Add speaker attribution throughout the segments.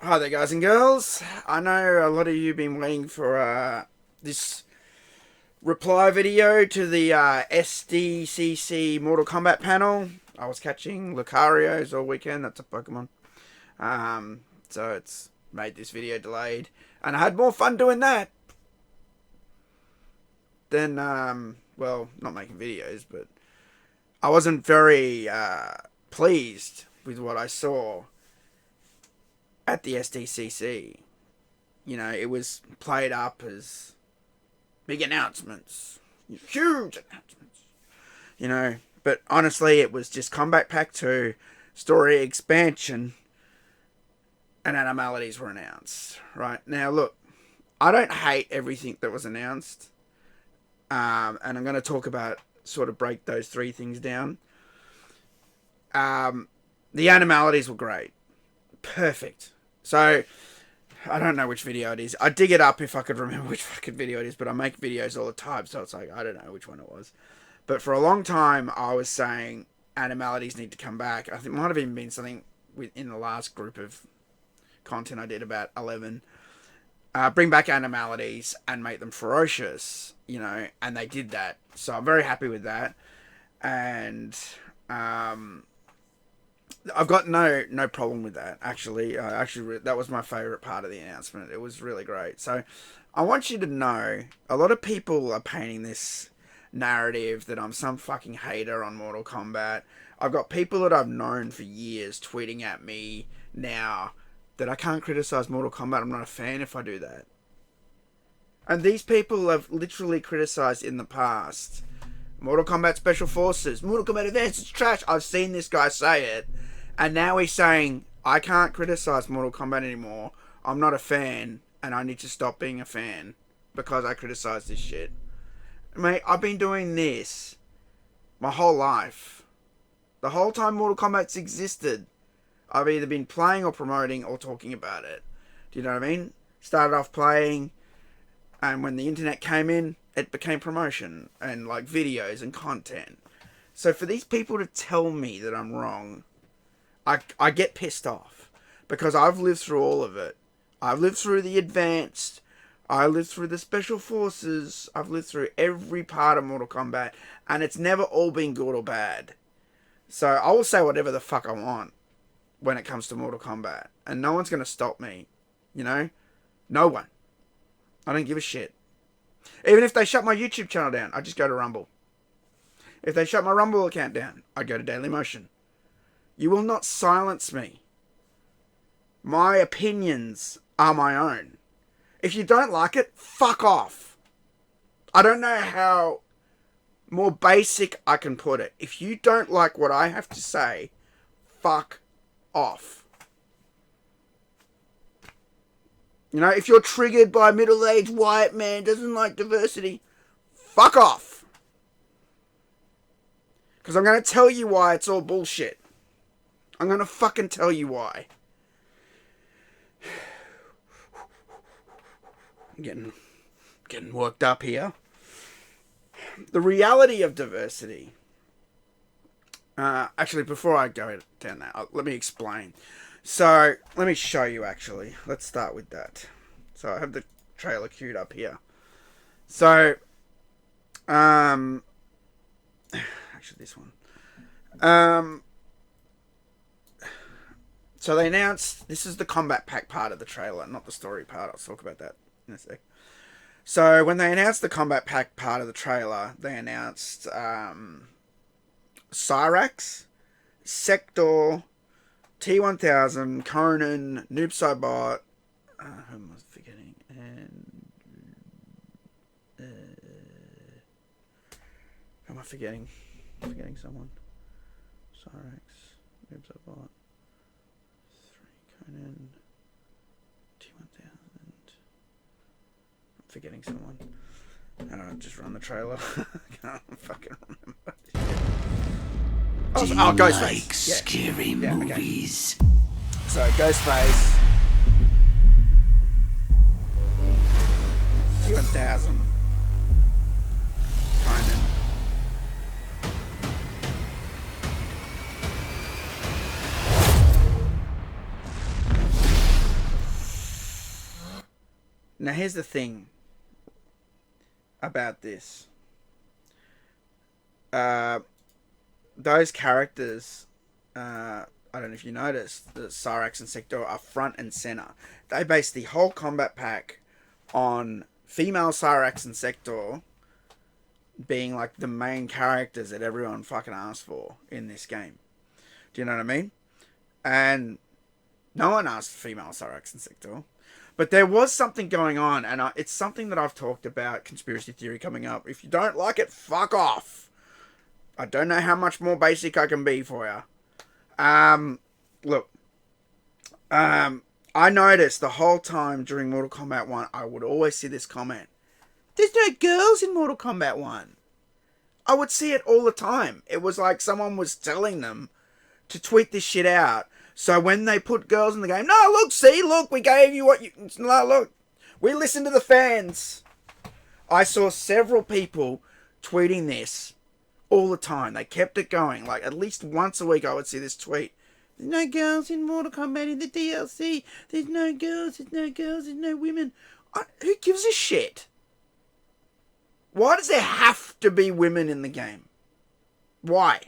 Speaker 1: Hi there, guys and girls. I know a lot of you have been waiting for this reply video to the SDCC Mortal Kombat panel. I was catching Lucarios all weekend. That's a Pokemon. So it's made this video delayed. And I had more fun doing that than, well, not making videos, but I wasn't very pleased with what I saw at the SDCC. You know, it was played up as big announcements, huge announcements, you know, but honestly it was just Combat Pack 2, story expansion, and animalities were announced. Right, now look, I don't hate everything that was announced, and I'm going to talk about, sort of break those three things down. The animalities were great. Perfect. So, I don't know which video it is. I'd dig it up if I could remember which fucking video it is, but I make videos all the time, so it's like, I don't know which one it was. But for a long time, I was saying animalities need to come back. I think it might have even been something in the last group of content I did, about 11. Bring back animalities and make them ferocious, you know, and they did that. So I'm very happy with that. And I've got no problem with that, actually. That was my favourite part of the announcement. It was really great. So I want you to know, a lot of people are painting this narrative that I'm some fucking hater on Mortal Kombat. I've got people that I've known for years tweeting at me now that I can't criticise Mortal Kombat. I'm not a fan if I do that. And these people have literally criticised in the past Mortal Kombat Special Forces, Mortal Kombat Advance, it's trash. I've seen this guy say it. And now he's saying, I can't criticise Mortal Kombat anymore. I'm not a fan, and I need to stop being a fan because I criticise this shit. Mate, I've been doing this my whole life. The whole time Mortal Kombat's existed, I've either been playing or promoting or talking about it. Do you know what I mean? Started off playing, and when the internet came in, it became promotion and like videos and content. So for these people to tell me that I'm wrong, I get pissed off, because I've lived through all of it. I've lived through the Advanced, I lived through the Special Forces, I've lived through every part of Mortal Kombat, and it's never all been good or bad. So I will say whatever the fuck I want when it comes to Mortal Kombat, and no one's going to stop me, you know? No one. I don't give a shit. Even if they shut my YouTube channel down, I just go to Rumble. If they shut my Rumble account down, I go to Dailymotion. You will not silence me. My opinions are my own. If you don't like it, fuck off. I don't know how more basic I can put it. If you don't like what I have to say, fuck off. You know, if you're triggered by a middle-aged white man doesn't like diversity, fuck off. Because I'm going to tell you why it's all bullshit. I'm going to fucking tell you why. I'm getting worked up here. The reality of diversity. Actually, before I go down that, let me explain. So, let me show you, actually. Let's start with that. So, I have the trailer queued up here. So, actually, this one. So they announced, this is the Combat Pack part of the trailer, not the story part. I'll talk about that in a sec. So when they announced the Combat Pack part of the trailer, they announced Cyrax, Sector, T-1000, Conan, Noob Saibot, who am I forgetting? And who am I forgetting? I'm forgetting someone. Cyrax, Noob Saibot, Conan, T-1000. I'm forgetting someone. I don't know, just run the trailer. I can't fucking remember. Oh, Ghostface.
Speaker 2: Like scary movies.
Speaker 1: Okay. So, Ghostface. T-1000. Conan. Now, here's the thing about this. Uh, those characters, I don't know if you noticed, the Cyrax and Sector are front and center. They base the whole combat pack on female Cyrax and Sector being like the main characters that everyone fucking asked for in this game. Do you know what I mean? And no one asked for female Cyrax and Sector. But there was something going on, and it's something that I've talked about, conspiracy theory coming up. If you don't like it, fuck off. I don't know how much more basic I can be for you. Look. I noticed the whole time during Mortal Kombat 1, I would always see this comment. There's no girls in Mortal Kombat 1. I would see it all the time. It was like someone was telling them to tweet this shit out. So when they put girls in the game, no, look, we gave you what you... No, look, we listened to the fans. I saw several people tweeting this all the time. They kept it going. Like, at least once a week I would see this tweet. There's no girls in Mortal Kombat in the DLC. There's no girls, there's no women. Who gives a shit? Why does there have to be women in the game? Why?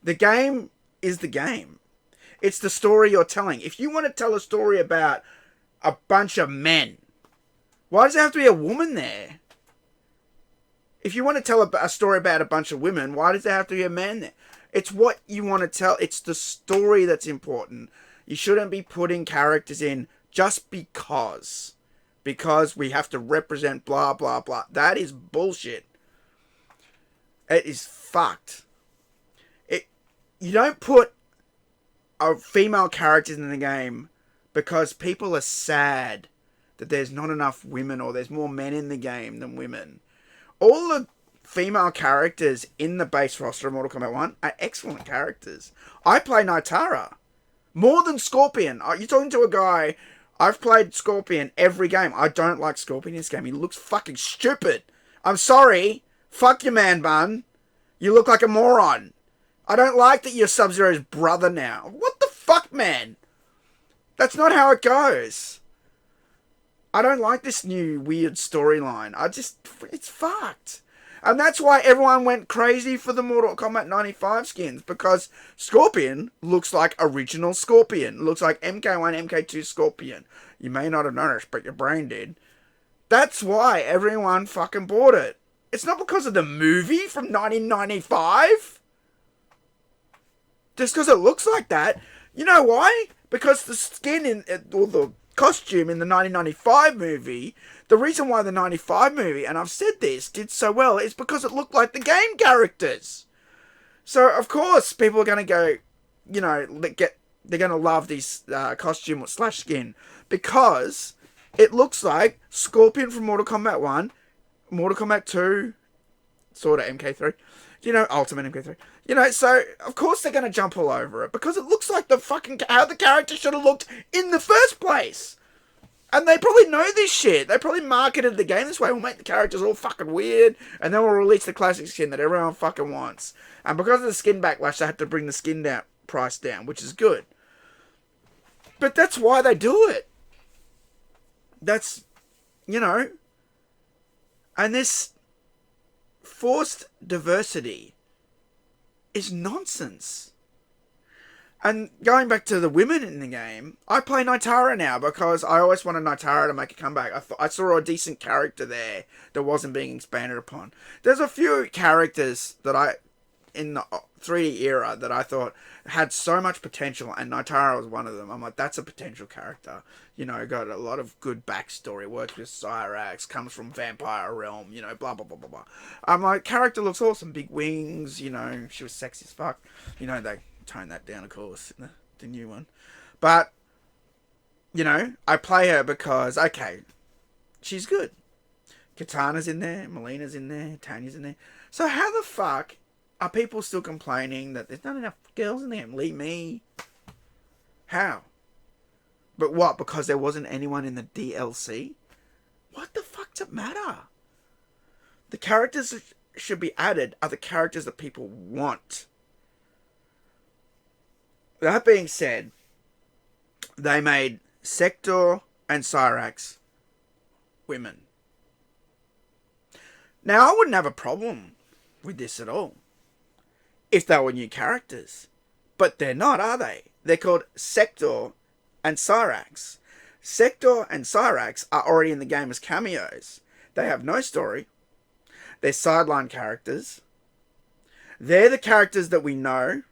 Speaker 1: The game is the game. It's the story you're telling. If you want to tell a story about a bunch of men, why does there have to be a woman there? If you want to tell a story about a bunch of women, why does there have to be a man there? It's what you want to tell. It's the story that's important. You shouldn't be putting characters in just because. Because we have to represent blah, blah, blah. That is bullshit. It is fucked. You don't put female characters in the game because people are sad that there's not enough women or there's more men in the game than women. All the female characters in the base roster of Mortal Kombat 1 are excellent characters. I play Nitara more than Scorpion. You're talking to a guy. I've played Scorpion every game. I don't like Scorpion in this game. He looks fucking stupid. I'm sorry. Fuck your man bun. You look like a moron. I don't like that you're Sub-Zero's brother now. What the fuck, man? That's not how it goes. I don't like this new weird storyline. It's fucked. And that's why everyone went crazy for the Mortal Kombat 95 skins. Because Scorpion looks like original Scorpion. Looks like MK1, MK2 Scorpion. You may not have noticed, but your brain did. That's why everyone fucking bought it. It's not because of the movie from 1995. Just because it looks like that. You know why? Because the skin or the costume in the 1995 movie, the reason why the 95 movie, and I've said this, did so well is because it looked like the game characters. So, of course, people are going to go, they're going to love this costume / skin because it looks like Scorpion from Mortal Kombat 1, Mortal Kombat 2, sort of MK3, Ultimate MK3. So, of course they're going to jump all over it because it looks like how the character should have looked in the first place. And they probably know this shit. They probably marketed the game this way. We'll make the characters all fucking weird, and then we'll release the classic skin that everyone fucking wants. And because of the skin backlash, they had to bring the skin price down, which is good. But that's why they do it. That's, and this forced diversity is nonsense. And going back to the women in the game, I play Nitara now because I always wanted Nitara to make a comeback. I saw a decent character there that wasn't being expanded upon. There's a few characters that in the 3D era that I thought had so much potential, and Nitara was one of them. I'm like, that's a potential character. Got a lot of good backstory, works with Cyrax, comes from Vampire Realm, blah, blah, blah, blah, blah. I'm like, character looks awesome, big wings, she was sexy as fuck. They toned that down, of course, in the new one. But, I play her because, okay, she's good. Katana's in there, Melina's in there, Tanya's in there. So how the fuck are people still complaining that there's not enough girls in there? Leave me. How? But what? Because there wasn't anyone in the DLC? What the fuck does it matter? The characters that should be added are the characters that people want. That being said, they made Sector and Cyrax women. Now, I wouldn't have a problem with this at all if they were new characters. But they're not, are they? They're called Sector and Cyrax. Sector and Cyrax are already in the game as cameos. They have no story. They're sideline characters. They're the characters that we know.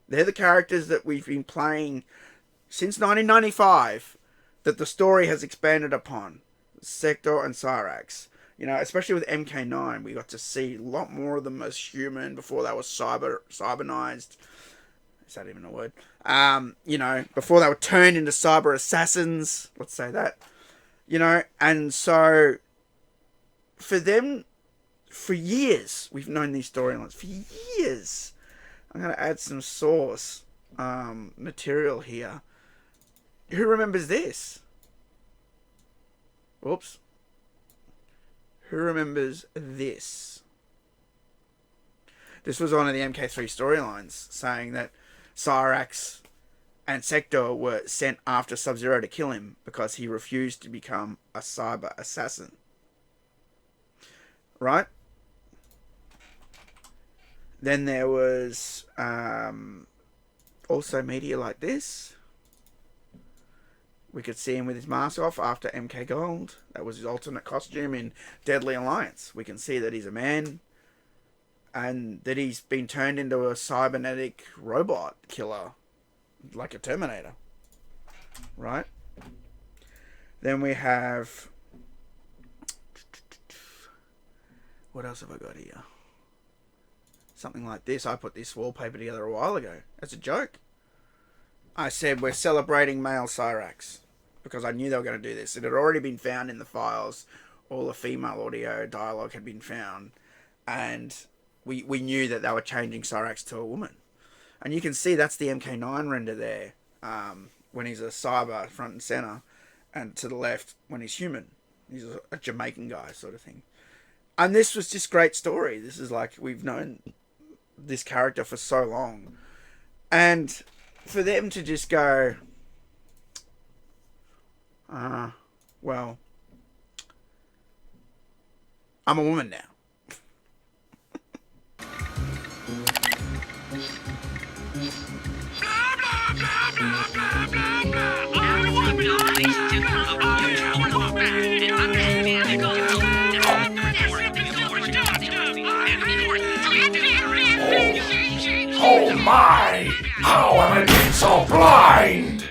Speaker 1: They're the characters that we've been playing since 1995 that the story has expanded upon. Sector and Cyrax. You know, especially with MK9, we got to see a lot more of them as human before they were cybernized. Is that even a word? You know, before they were turned into cyber assassins. Let's say that. You know, and so for them, for years, we've known these storylines. For years. I'm going to add some source material here. Who remembers this? Whoops. Who remembers this? This was one of the MK3 storylines saying that Cyrax and Sector were sent after Sub-Zero to kill him because he refused to become a cyber assassin. Right? Then there was also media like this. We could see him with his mask off after MK Gold. That was his alternate costume in Deadly Alliance. We can see that he's a man and that he's been turned into a cybernetic robot killer, like a Terminator. Right? Then we have... What else have I got here? Something like this. I put this wallpaper together a while ago as a joke. I said we're celebrating male Cyrax because I knew they were going to do this. It had already been found in the files. All the female audio dialogue had been found. And we knew that they were changing Cyrax to a woman. And you can see that's the MK9 render there when he's a cyber front and center. And to the left when he's human. He's a Jamaican guy sort of thing. And this was just great story. This is like we've known this character for so long. And for them to just go, well, I'm a woman now.
Speaker 2: Oh my! How am I getting so blind?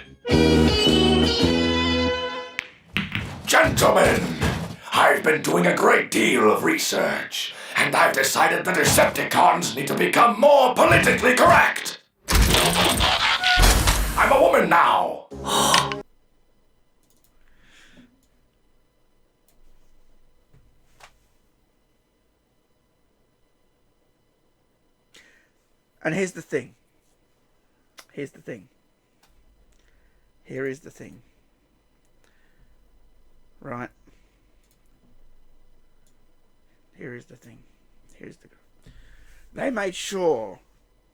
Speaker 2: Gentlemen, I've been doing a great deal of research, and I've decided the Decepticons need to become more politically correct. I'm a woman now.
Speaker 1: And here's the thing. Here is the thing. Right? Here is the thing. They made sure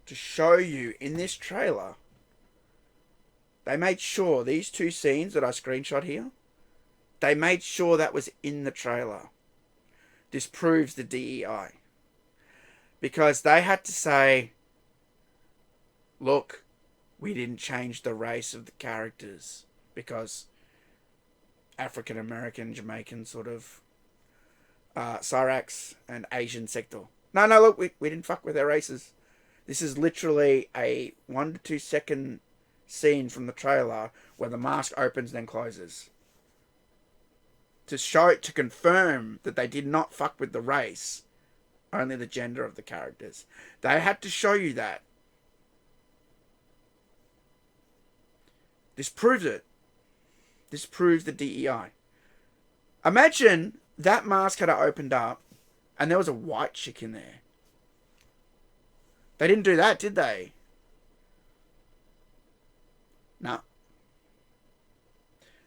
Speaker 1: to show you in this trailer, they made sure these two scenes that I screenshot here, they made sure that was in the trailer. This proves the DEI. Because they had to say, look, we didn't change the race of the characters because African American, Jamaican sort of Cyrax and Asian Sector. No, look, we didn't fuck with their races. This is literally a 1 to 2 second scene from the trailer where the mask opens then closes. To confirm that they did not fuck with the race, only the gender of the characters. They had to show you that. This proves it. This proves the DEI. Imagine that mask had opened up and there was a white chick in there. They didn't do that, did they? No.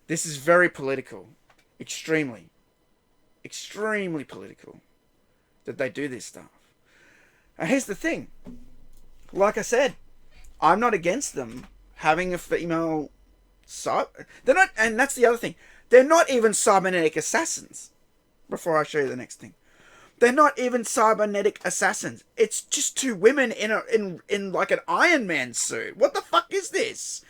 Speaker 1: This is very political. Extremely political that they do this stuff. And here's the thing. Like I said, I'm not against them having a female... they're not, and that's the other thing. They're not even cybernetic assassins. Before I show you the next thing. They're not even cybernetic assassins. It's just two women in like an Iron Man suit. What the fuck is this?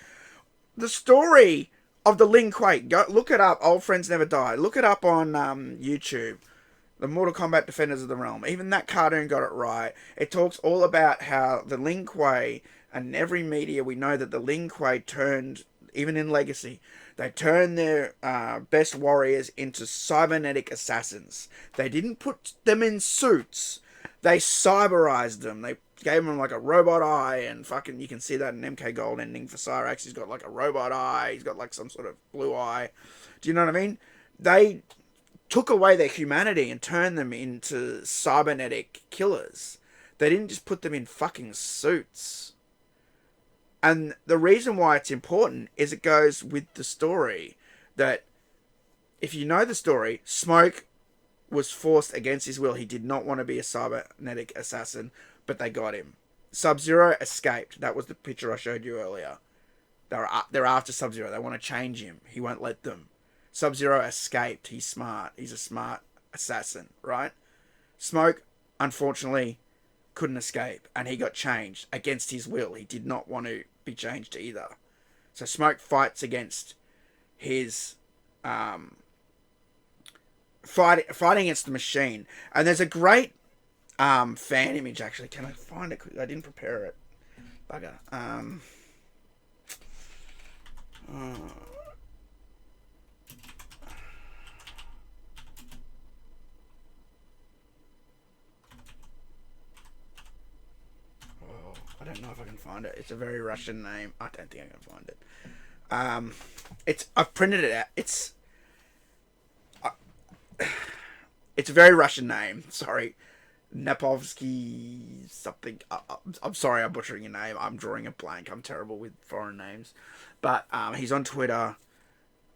Speaker 1: The story of the Lin Kuei. Go look it up. Old Friends Never Die. Look it up on YouTube. The Mortal Kombat Defenders of the Realm. Even that cartoon got it right. It talks all about how the Lin Kuei, and in every media we know that the Lin Kuei turned, even in Legacy, they turned their best warriors into cybernetic assassins. They didn't put them in suits. They cyberized them. They gave them like a robot eye, and fucking you can see that in MK Gold ending for Cyrax. He's got like a robot eye. He's got like some sort of blue eye. Do you know what I mean? They took away their humanity and turned them into cybernetic killers. They didn't just put them in fucking suits. And the reason why it's important is it goes with the story. That if you know the story, Smoke was forced against his will. He did not want to be a cybernetic assassin, but they got him. Sub-Zero escaped. That was the picture I showed you earlier. They're after Sub-Zero. They want to change him. He won't let them. Sub-Zero escaped. He's smart. He's a smart assassin, right? Smoke, unfortunately, couldn't escape, and he got changed against his will. He did not want to be changed either. So Smoke fights against his fighting against the machine. And there's a great fan image, actually. Can I find it quickly? I didn't prepare it. Bugger. I don't know if I can find it. It's a very Russian name. I don't think I can find it. I've printed it out. It's a very Russian name. Sorry, Napovsky something. I'm sorry, I'm butchering your name. I'm drawing a blank. I'm terrible with foreign names. But he's on Twitter.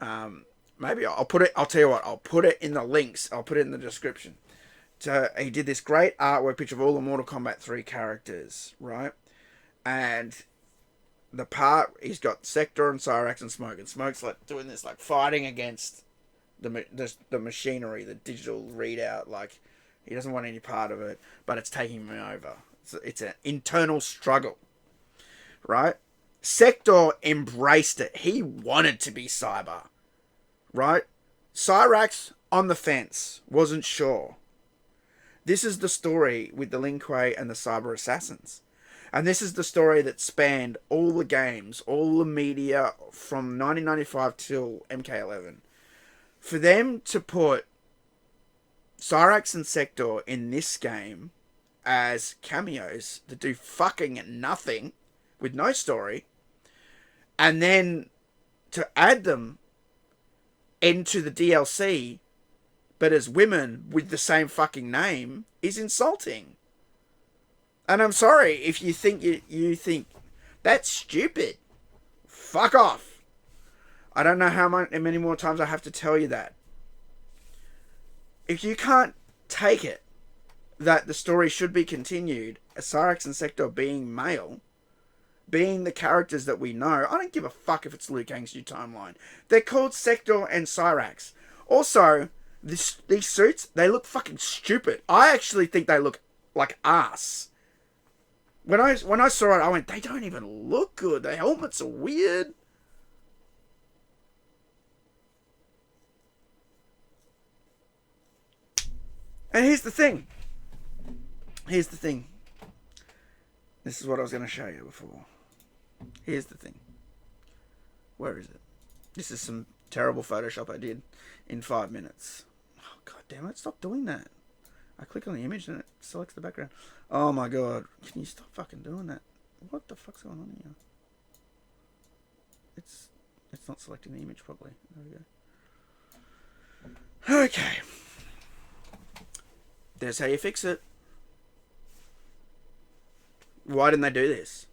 Speaker 1: Maybe I'll put it. I'll tell you what. I'll put it in the links. I'll put it in the description. So he did this great artwork picture of all the Mortal Kombat 3 characters, right? And the part he's got Sector and Cyrax and Smoke, and Smoke's like doing this, like fighting against the machinery, the digital readout. Like he doesn't want any part of it, but it's taking him over. It's an internal struggle, right? Sector embraced it. He wanted to be Cyber, right? Cyrax on the fence, wasn't sure. This is the story with the Lin Kuei and the Cyber Assassins. And this is the story that spanned all the games, all the media from 1995 till MK11. For them to put Cyrax and Sector in this game as cameos that do fucking nothing with no story, and then to add them into the DLC but as women with the same fucking name is insulting. And I'm sorry if you think you think that's stupid. Fuck off. I don't know how many more times I have to tell you that. If you can't take it that the story should be continued, Cyrax and Sector being male, being the characters that we know, I don't give a fuck if it's Liu Kang's new timeline. They're called Sector and Cyrax. Also, these suits, they look fucking stupid. I actually think they look like ass. When I saw it, I went, they don't even look good. The helmets are weird. And here's the thing. This is what I was going to show you before. Here's the thing. Where is it? This is some terrible Photoshop I did in 5 minutes. Oh, God damn it. Stop doing that. I click on the image and it selects the background. Oh my God. Can you stop fucking doing that? What the fuck's going on here? It's not selecting the image properly. There we go. Okay. There's how you fix it. Why didn't they do this?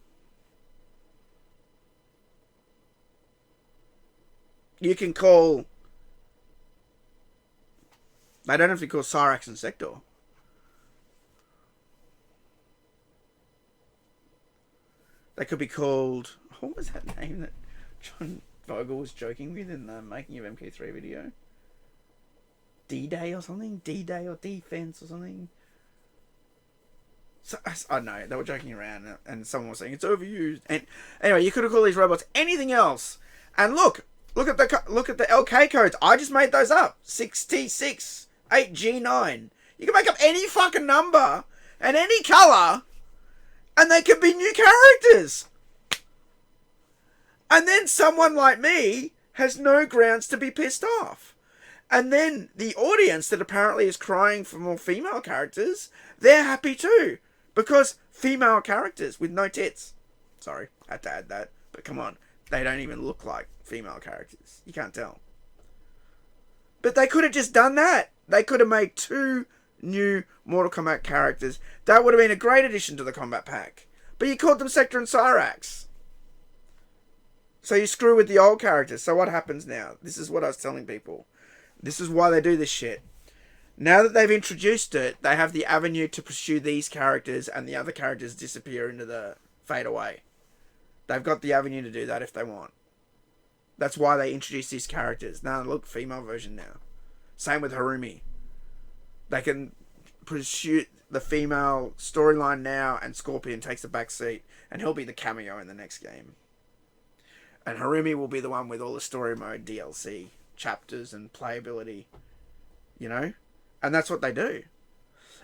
Speaker 1: You can call... They don't have to call Cyrax and Sector. They could be called... What was that name that John Vogel was joking with in the making of MK3 video. D-Day or something? D-Day or Defense or something? So, I don't know. They were joking around, and someone was saying it's overused. And anyway, you could have called these robots anything else. And look at the LK codes. I just made those up. 6T6, 8G9. You can make up any fucking number and any color, and they can be new characters. And then someone like me has no grounds to be pissed off. And then the audience that apparently is crying for more female characters, they're happy too. Because female characters with no tits. Sorry, I had to add that. But come on, they don't even look like female characters. You can't tell. But they could have just done that. They could have made 2 new Mortal Kombat characters. That would have been a great addition to the combat pack. But you called them Sector and Cyrax. So you screw with the old characters. So what happens now? This is what I was telling people. This is why they do this shit. Now that they've introduced it, they have the avenue to pursue these characters and the other characters disappear into the fade away. They've got the avenue to do that if they want. That's why they introduced these characters. Now look, female version now. Same with Harumi. They can pursue the female storyline now, and Scorpion takes the back seat, and he'll be the cameo in the next game. And Harumi will be the one with all the story mode DLC chapters and playability, you know? And that's what they do.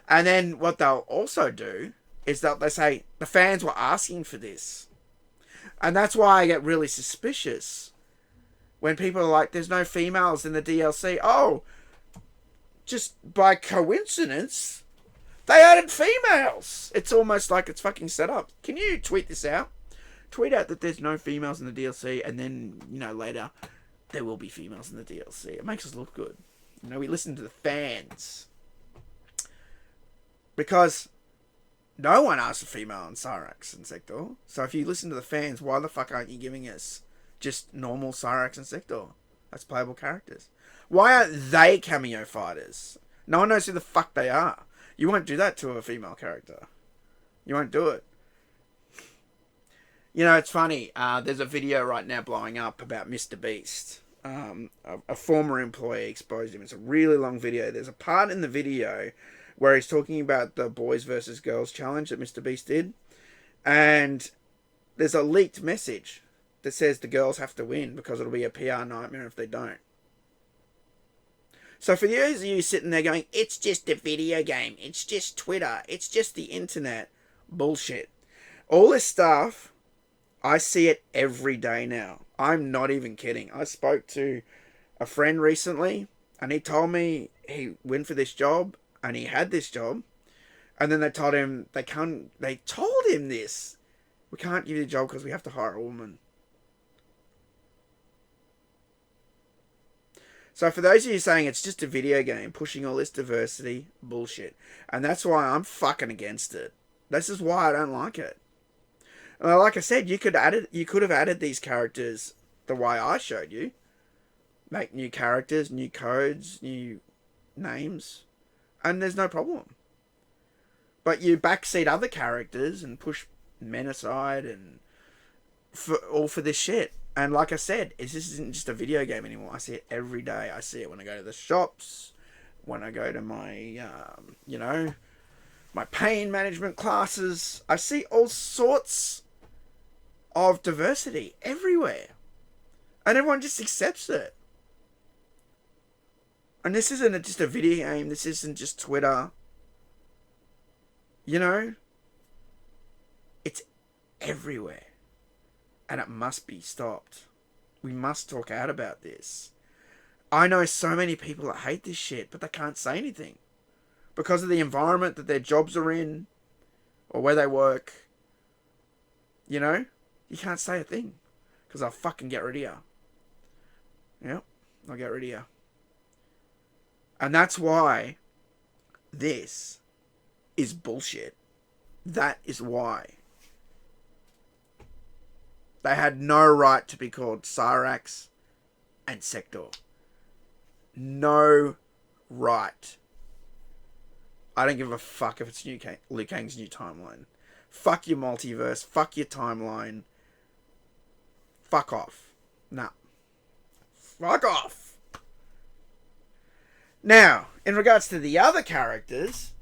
Speaker 1: And then what they'll also do is that they say the fans were asking for this. And that's why I get really suspicious when people are like, there's no females in the DLC. Oh, just by coincidence, they added females. It's almost like it's fucking set up. Can you tweet this out? Tweet out that there's no females in the DLC, and then, you know, later there will be females in the DLC. It makes us look good. You know, we listen to the fans. Because no one asked for female in Cyrax and Sector. So if you listen to the fans, why the fuck aren't you giving us just normal Cyrax and Sector? That's playable characters. Why aren't they cameo fighters? No one knows who the fuck they are. You won't do that to a female character. You won't do it. You know, it's funny. There's a video right now blowing up about Mr. Beast. A former employee exposed him. It's a really long video. There's a part in the video where he's talking about the boys versus girls challenge that Mr. Beast did. And there's a leaked message that says the girls have to win because it'll be a PR nightmare if they don't. So for those of you sitting there going, it's just a video game, it's just Twitter, it's just the internet, bullshit. All this stuff, I see it every day now. I'm not even kidding. I spoke to a friend recently, and he told me he went for this job, and he had this job, and then they told him, they told him this. We can't give you the job because we have to hire a woman. So for those of you saying it's just a video game, pushing all this diversity, bullshit. And that's why I'm fucking against it. This is why I don't like it. Like I said, you could have added these characters the way I showed you. Make new characters, new codes, new names, and there's no problem. But you backseat other characters and push men aside and for this shit. And like I said, this isn't just a video game anymore. I see it every day. I see it when I go to the shops, when I go to my, my pain management classes. I see all sorts of diversity everywhere. And everyone just accepts it. And this isn't just a video game. This isn't just Twitter. You know? It's everywhere. And it must be stopped. We must talk out about this. I know so many people that hate this shit, but they can't say anything. Because of the environment that their jobs are in, or where they work. You know? You can't say a thing. Because I'll fucking get rid of you. Yep, I'll get rid of you. And that's why this is bullshit. That is why. They had no right to be called Cyrax and Sector. No right. I don't give a fuck if it's Liu Kang's new timeline. Fuck your multiverse. Fuck your timeline. Fuck off. Nah. Fuck off. Now, in regards to the other characters,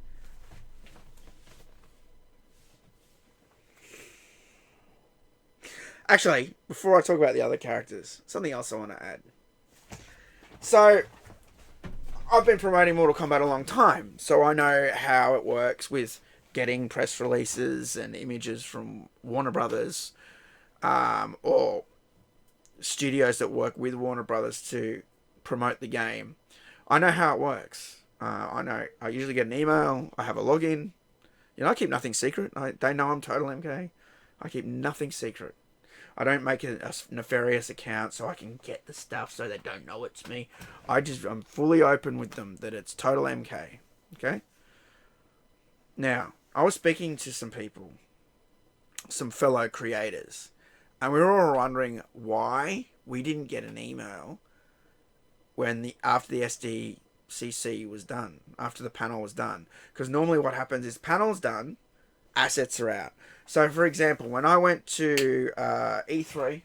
Speaker 1: actually, before I talk about the other characters, something else I want to add. So, I've been promoting Mortal Kombat a long time, so I know how it works with getting press releases and images from Warner Brothers, or studios that work with Warner Brothers to promote the game. I know how it works. I know. I usually get an email. I have a login. I keep nothing secret. They know I'm Total MK. I keep nothing secret. I don't make a nefarious account so I can get the stuff so they don't know it's me. I'm fully open with them that it's Total MK. Okay? Now, I was speaking to some people, some fellow creators, and we were all wondering why we didn't get an email after the SDCC was done, after the panel was done. Because normally what happens is panel's done, assets are out. So, for example, when I went to E3... do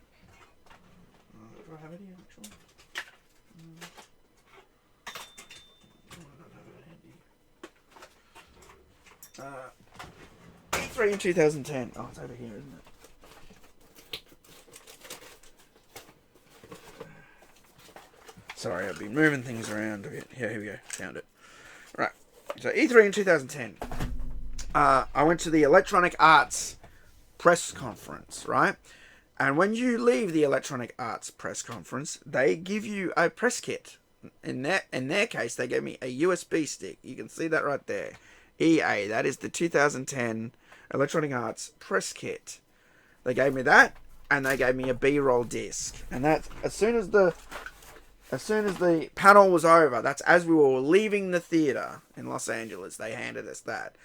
Speaker 1: I have it here, actually? E3 in 2010. Oh, it's over here, isn't it? Sorry, I've been moving things around a bit. Here we go. Found it. Right. So, E3 in 2010. I went to the Electronic Arts press conference, right? And when you leave the Electronic Arts press conference, they give you a press kit. In their case, they gave me a USB stick. You can see that right there. EA, that is the 2010 Electronic Arts press kit. They gave me that, and they gave me a B-roll disc. And that, as soon as the panel was over, that's as we were leaving the theater in Los Angeles, they handed us that.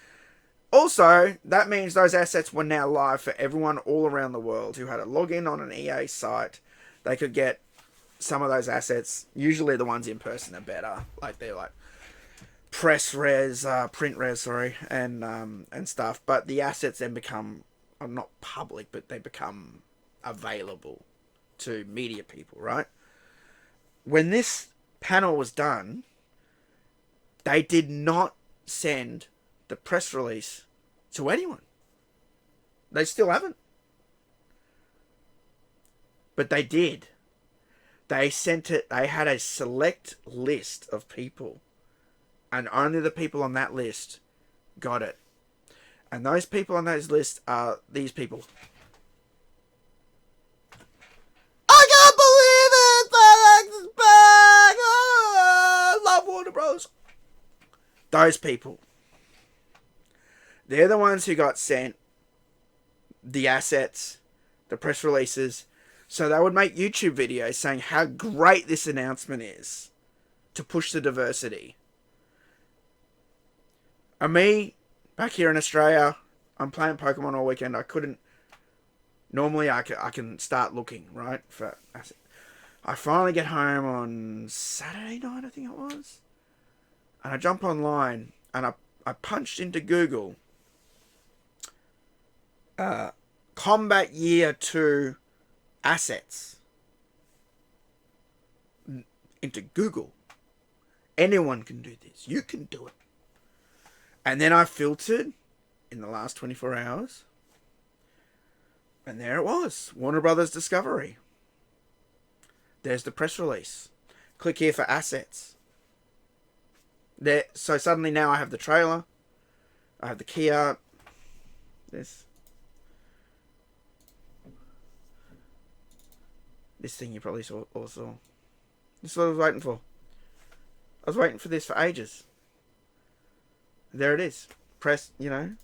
Speaker 1: Also, that means those assets were now live for everyone all around the world who had a login on an EA site. They could get some of those assets. Usually the ones in person are better. They're like print res, sorry, and stuff. But the assets then become, not public, but they become available to media people, right? When this panel was done, they did not send the press release to anyone. They still haven't. But they did. They sent it. They had a select list of people, and only the people on that list got it. And those people on those lists are these people. I can't believe it! FedEx is back! Oh, I love Warner Bros. Those people. They're the ones who got sent the assets, the press releases, so they would make YouTube videos saying how great this announcement is to push the diversity. And me, back here in Australia, I'm playing Pokemon all weekend. I couldn't... Normally I can start looking, right? I finally get home on Saturday night, I think it was. And I jump online and I punched into Google Combat Year 2 assets into Google. Anyone can do this. You can do it. And then I filtered in the last 24 hours. And there it was. Warner Brothers Discovery. There's the press release. Click here for assets. There. So suddenly now I have the trailer. I have the key art. This thing you probably saw also. This is what I was waiting for. I was waiting for this for ages. There it is. Press, And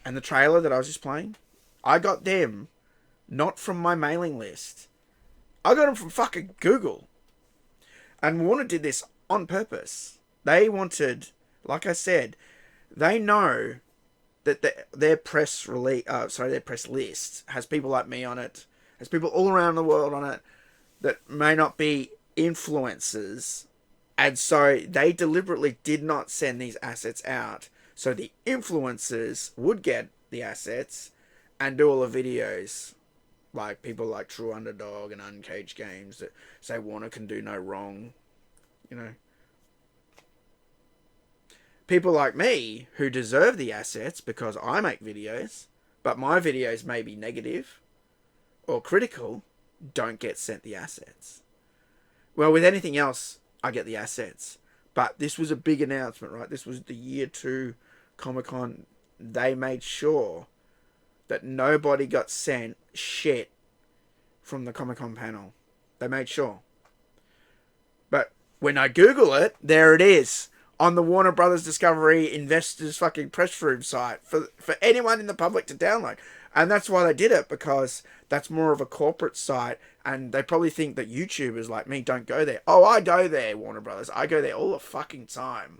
Speaker 1: the trailer that I was just playing, I got them not from my mailing list. I got them from fucking Google. And Warner did this on purpose. They wanted, like I said, they know that their press list has people like me on it. There's people all around the world on it that may not be influencers. And so they deliberately did not send these assets out. So the influencers would get the assets and do all the videos Like people like True Underdog and Uncaged Games that say Warner can do no wrong. You know, people like me who deserve the assets because I make videos, but my videos may be negative or critical, don't get sent the assets. Well, with anything else, I get the assets. But this was a big announcement, right? This was the year 2 Comic-Con. They made sure that nobody got sent shit from the Comic-Con panel. They made sure. But when I Google it, there it is. On the Warner Brothers Discovery Investors fucking press room site for anyone in the public to download. And that's why they did it, because that's more of a corporate site, and they probably think that YouTubers like me don't go there. Oh, I go there, Warner Brothers. I go there all the fucking time.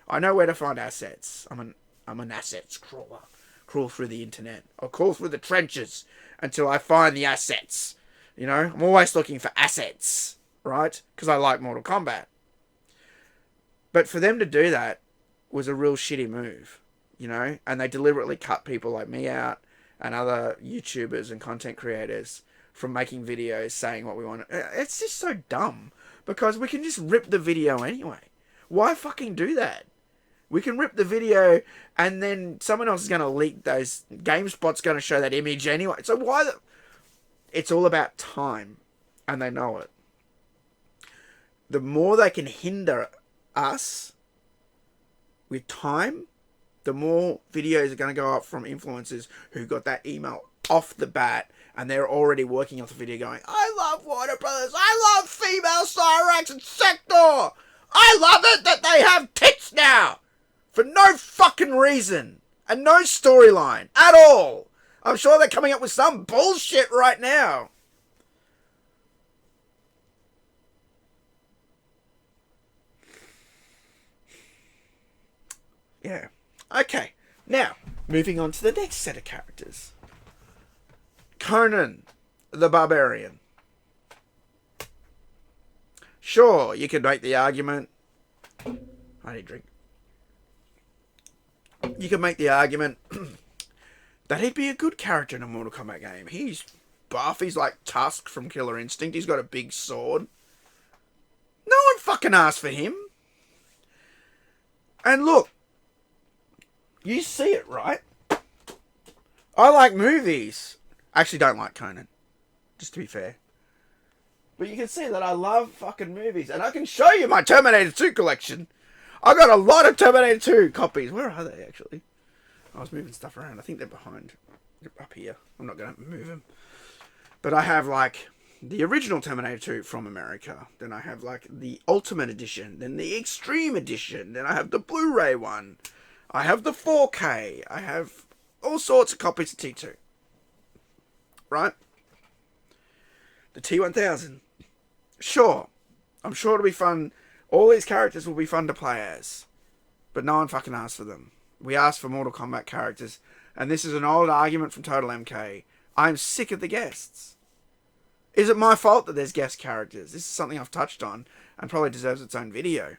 Speaker 1: I know where to find assets. I'm an assets crawler. Crawl through the internet. I'll crawl through the trenches until I find the assets. You know, I'm always looking for assets, right? Because I like Mortal Kombat. But for them to do that was a real shitty move, you know? And they deliberately cut people like me out and other YouTubers and content creators from making videos saying what we want. It's just so dumb, because we can just rip the video anyway. Why fucking do that? We can rip the video and then someone else is going to leak those. GameSpot's going to show that image anyway. So why? It's all about time, and they know it. The more they can hinder us with time, the more videos are going to go up from influencers who got that email off the bat, and they're already working off the video going, I love Warner Brothers, I love female Cyrax and Sector, I love it that they have tits now, for no fucking reason, and no storyline at all. I'm sure they're coming up with some bullshit right now. Yeah. Okay. Now, moving on to the next set of characters. Conan the Barbarian. Sure, you could make the argument. I need a drink. You could make the argument that he'd be a good character in a Mortal Kombat game. He's buff. He's like Tusk from Killer Instinct. He's got a big sword. No one fucking asked for him. And look, you see it, right? I like movies. I actually don't like Conan, just to be fair. But you can see that I love fucking movies. And I can show you my Terminator 2 collection. I got a lot of Terminator 2 copies. Where are they, actually? I was moving stuff around. I think they're behind. They're up here. I'm not going to move them. But I have, like, the original Terminator 2 from America. Then I have, like, the Ultimate Edition. Then the Extreme Edition. Then I have the Blu-ray one. I have the 4K. I have all sorts of copies of T2. Right? The T1000. Sure. I'm sure it'll be fun. All these characters will be fun to play as. But no one fucking asked for them. We asked for Mortal Kombat characters. And this is an old argument from Total MK. I'm sick of the guests. Is it my fault that there's guest characters? This is something I've touched on and probably deserves its own video.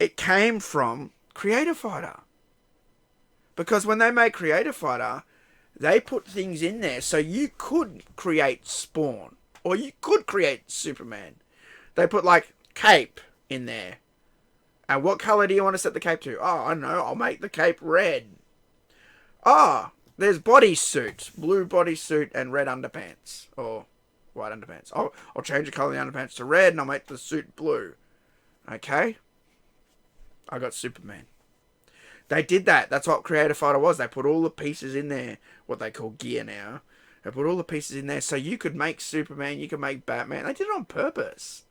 Speaker 1: It came from Creator Fighter. Because when they made Creator Fighter, they put things in there so you could create Spawn. Or you could create Superman. They put, like, cape in there. And what colour do you want to set the cape to? Oh, I don't know. I'll make the cape red. Ah, there's bodysuit. Blue bodysuit and red underpants. Or white underpants. I'll change the colour of the underpants to red and I'll make the suit blue. Okay? I got Superman. They did that. That's what Creator Fighter was. They put all the pieces in there. What they call gear now. They put all the pieces in there so you could make Superman, you could make Batman. They did it on purpose.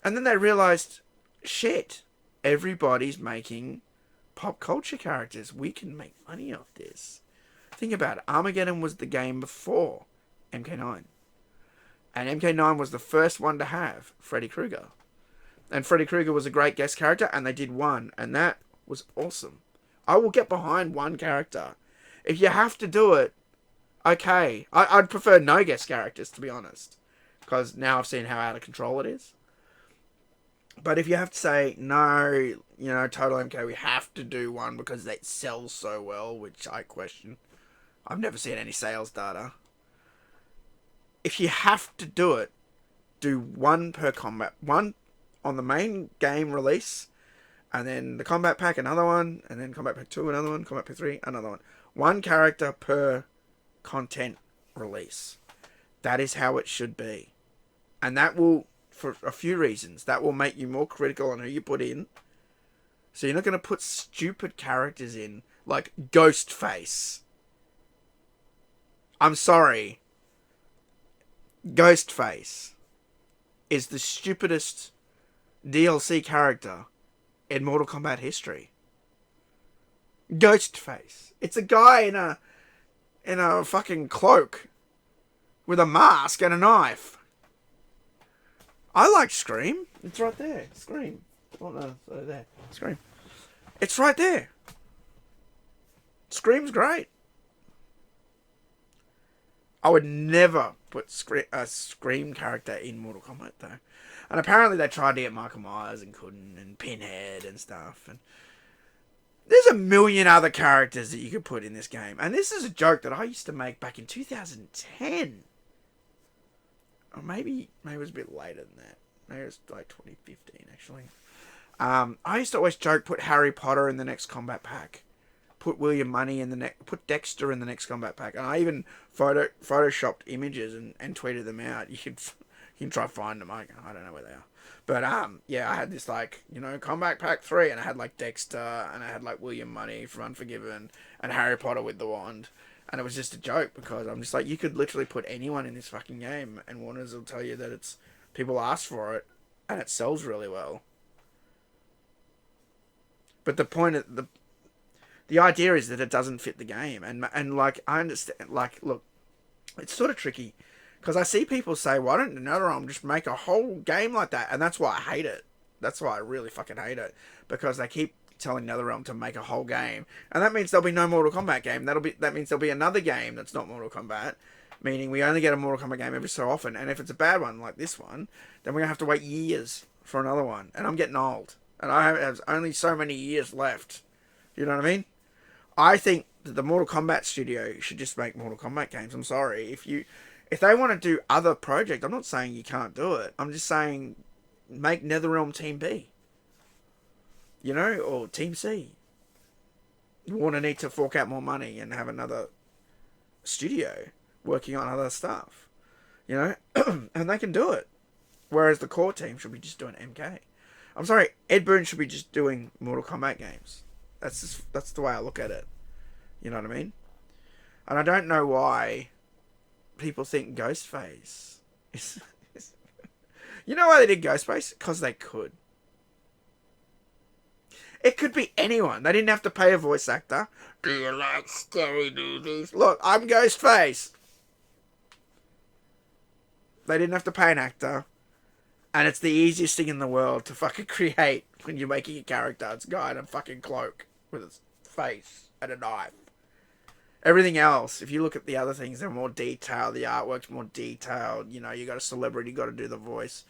Speaker 1: And then they realised, shit, everybody's making pop culture characters. We can make money off this. Think about it. Armageddon was the game before MK9. And MK9 was the first one to have Freddy Krueger. And Freddy Krueger was a great guest character, and they did one. And that was awesome. I will get behind one character. If you have to do it, okay. I'd prefer no guest characters, to be honest. Because now I've seen how out of control it is. But if you have to say, no, you know, Total MK, we have to do one because it sells so well, which I question. I've never seen any sales data. if you have to do it, do one per combat. One on the main game release, and then the combat pack, another one, and then combat pack 2, another one, combat pack 3, another one. One character per content release. That is how it should be. And that will, for a few reasons, that will make you more critical on who you put in. So you're not going to put stupid characters in, like Ghostface. I'm sorry. Ghostface is the stupidest DLC character in Mortal Kombat history. Ghostface. It's a guy in a fucking cloak with a mask and a knife. I like Scream. It's right there. Scream. Oh no, so there. Scream. It's right there. Scream's great. I would never put a Scream character in Mortal Kombat though. And apparently they tried to get Michael Myers and couldn't, and Pinhead and stuff. And there's a million other characters that you could put in this game. And this is a joke that I used to make back in 2010. Or maybe it was a bit later than that. Maybe it was like 2015 actually. I used to always joke, put Harry Potter in the next combat pack. Put William Money in the next, put Dexter in the next combat pack. And I even photoshopped images and tweeted them out. You can try to find them. I don't know where they are. But yeah, I had this like, combat pack 3, and I had like Dexter, and I had like William Money from Unforgiven, and Harry Potter with the wand. And it was just a joke because I'm just like, you could literally put anyone in this fucking game, and Warner's will tell you that it's people ask for it, and it sells really well. But the point of the idea is that it doesn't fit the game, and like I understand, like look, it's sort of tricky because I see people say, why don't NetherRealm just make a whole game like that? And that's why I hate it. That's why I really fucking hate it, because they keep telling NetherRealm to make a whole game, and that means there'll be no Mortal Kombat game. That means there'll be another game that's not Mortal Kombat, meaning we only get a Mortal Kombat game every so often. And if it's a bad one like this one, then we're gonna have to wait years for another one. And I'm getting old, and I have only so many years left. You know what I mean? I think that the Mortal Kombat studio should just make Mortal Kombat games. I'm sorry if they want to do other projects. I'm not saying you can't do it. I'm just saying make NetherRealm Team B. Or Team C. Warner need to fork out more money and have another studio working on other stuff. And they can do it. Whereas the core team should be just doing MK. I'm sorry, Ed Boon should be just doing Mortal Kombat games. That's the way I look at it. You know what I mean? And I don't know why people think Ghostface is... You know why they did Ghostface? Because they could. It could be anyone. They didn't have to pay a voice actor. Do you like scary movies? Look, I'm Ghostface. They didn't have to pay an actor. And it's the easiest thing in the world to fucking create when you're making a character. It's a guy in a fucking cloak with his face and a knife. Everything else, if you look at the other things, they're more detailed. The artwork's more detailed. You got a celebrity, you got to do the voice.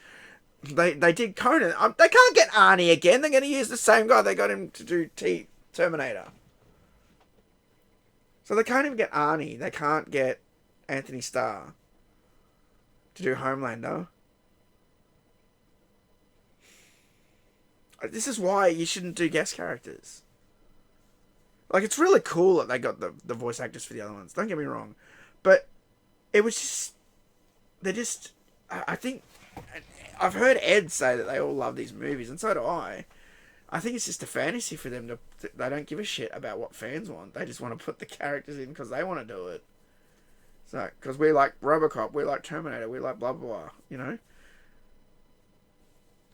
Speaker 1: They did Conan. They can't get Arnie again. They're going to use the same guy. They got him to do Terminator. So they can't even get Arnie. They can't get Anthony Starr to do Homelander. This is why you shouldn't do guest characters. Like, it's really cool that they got the voice actors for the other ones. Don't get me wrong. But it was just... I think... I've heard Ed say that they all love these movies, and so do I. I think it's just a fantasy for them they don't give a shit about what fans want. They just want to put the characters in because they want to do it. So, because we like RoboCop, we like Terminator, we like blah, blah, blah,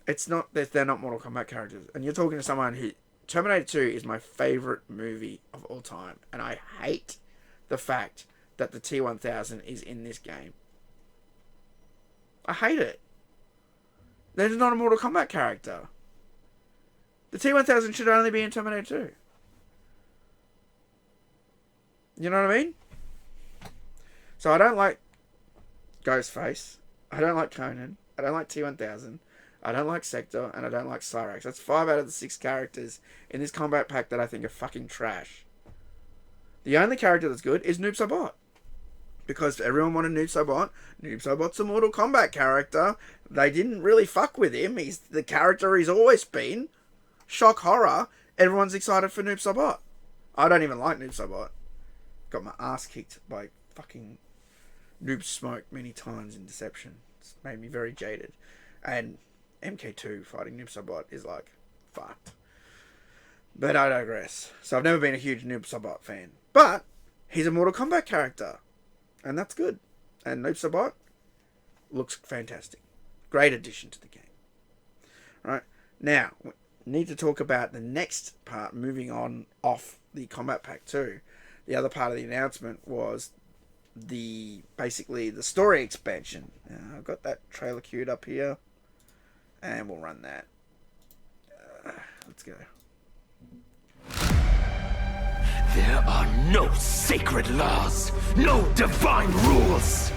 Speaker 1: It's not that they're not Mortal Kombat characters. And you're talking to someone who... Terminator 2 is my favourite movie of all time. And I hate the fact that the T-1000 is in this game. I hate it. They're not a Mortal Kombat character. The T-1000 should only be in Terminator 2. You know what I mean? So I don't like Ghostface. I don't like Conan. I don't like T-1000. I don't like Sector. And I don't like Cyrax. That's 5 out of the 6 characters in this combat pack that I think are fucking trash. The only character that's good is Noob Saibot. because everyone wanted Noob Saibot. Noob Saibot's a Mortal Kombat character. They didn't really fuck with him. He's the character he's always been. Shock horror. Everyone's excited for Noob Saibot. I don't even like Noob Saibot. Got my ass kicked by fucking Noob Smoke many times in Deception. It's made me very jaded. And MK2 fighting Noob Saibot is like fucked. But I digress. So I've never been a huge Noob Saibot fan. But he's a Mortal Kombat character. And that's good. And Noob Saibot looks fantastic. Great addition to the game. Right. Now, we need to talk about the next part, moving on off the Combat Pack 2. The other part of the announcement was basically the story expansion. I've got that trailer queued up here. And we'll run that. Let's go.
Speaker 2: There are no sacred laws, no divine rules.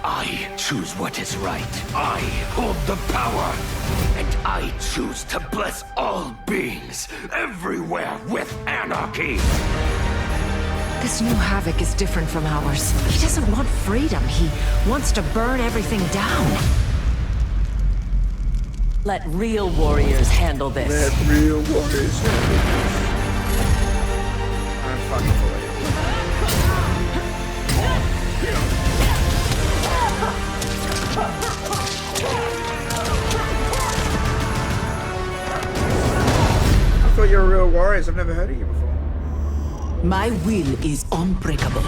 Speaker 2: I choose what is right. I hold the power. And I choose to bless all beings everywhere with anarchy.
Speaker 3: This new Havoc is different from ours. He doesn't want freedom. He wants to burn everything down. Let real warriors handle this.
Speaker 1: Let real warriors handle this. I'm fucking for it. I thought you were real warriors. I've never heard of you before.
Speaker 3: My will is unbreakable.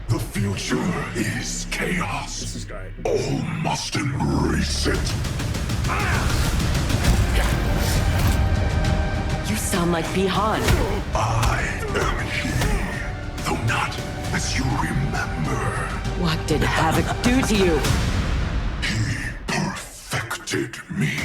Speaker 2: The future is chaos.
Speaker 1: This is great.
Speaker 2: All must embrace it.
Speaker 3: You sound like Bihan.
Speaker 2: I am he, though not as you remember.
Speaker 3: What did Havoc do to you?
Speaker 2: He perfected me.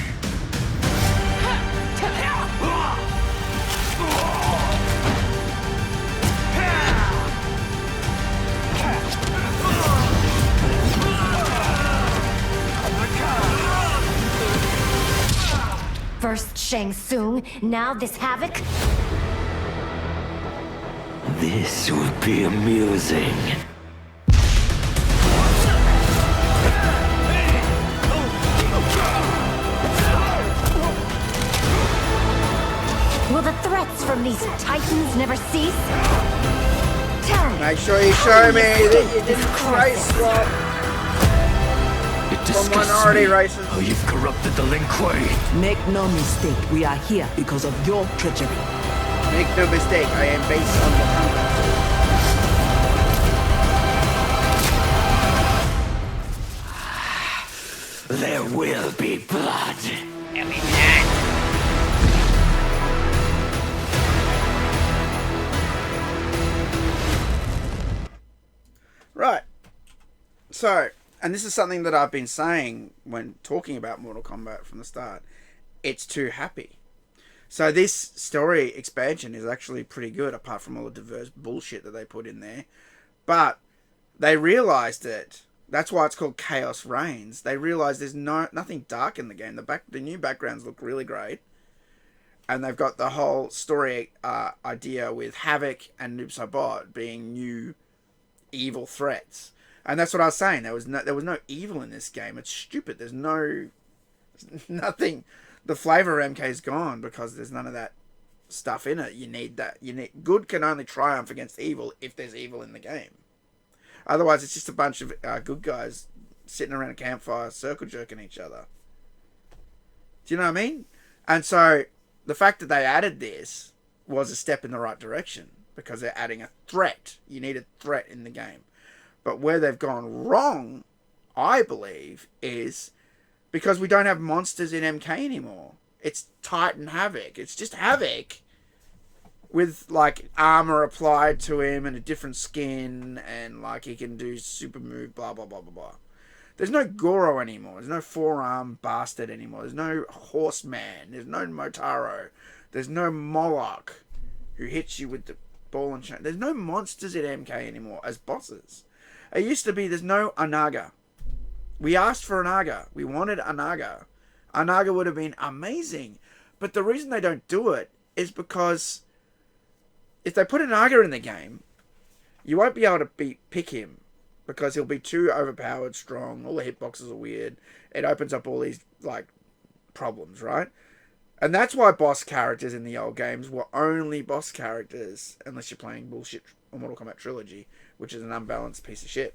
Speaker 4: First Shang Tsung, now this Havoc?
Speaker 2: This will be amusing.
Speaker 4: Will the threats from these titans never cease? Tell me.
Speaker 1: Make sure you show me that you didn't race swap
Speaker 2: It
Speaker 1: from
Speaker 2: disgusts
Speaker 1: minority
Speaker 2: me
Speaker 1: races.
Speaker 2: how you've corrupted the Lin Kuei.
Speaker 3: Make no mistake, we are here because of your treachery.
Speaker 1: Make no mistake, I am based on Wakanda.
Speaker 2: There will be blood.
Speaker 1: Right. So, and this is something that I've been saying when talking about Mortal Kombat from the start. It's too happy. So this story expansion is actually pretty good, apart from all the diverse bullshit that they put in there. But they realized that that's why it's called Chaos Reigns. They realized there's nothing dark in the game. The new backgrounds look really great. And they've got the whole story idea with Havoc and Noob Saibot being new evil threats. And that's what I was saying. There was no evil in this game. It's stupid. There's nothing. The flavor of MK is gone because there's none of that stuff in it. You need that. Good can only triumph against evil if there's evil in the game. Otherwise, it's just a bunch of good guys sitting around a campfire circle jerking each other. Do you know what I mean? And so the fact that they added this was a step in the right direction because they're adding a threat. You need a threat in the game. But where they've gone wrong, I believe, is because we don't have monsters in MK anymore. It's Titan Havoc. It's just Havoc with like armor applied to him and a different skin and like he can do super move, blah, blah, blah, blah, blah. There's no Goro anymore. There's no four-arm bastard anymore. There's no Horseman. There's no Motaro. There's no Moloch who hits you with the ball and chain. There's no monsters in MK anymore as bosses. It used to be there's no Anaga. We asked for Anaga. We wanted Anaga. Anaga would have been amazing. But the reason they don't do it is because if they put Anaga in the game, you won't be able to pick him because he'll be too overpowered, strong. All the hitboxes are weird. It opens up all these like problems, right? And that's why boss characters in the old games were only boss characters, unless you're playing bullshit Mortal Kombat Trilogy, which is an unbalanced piece of shit.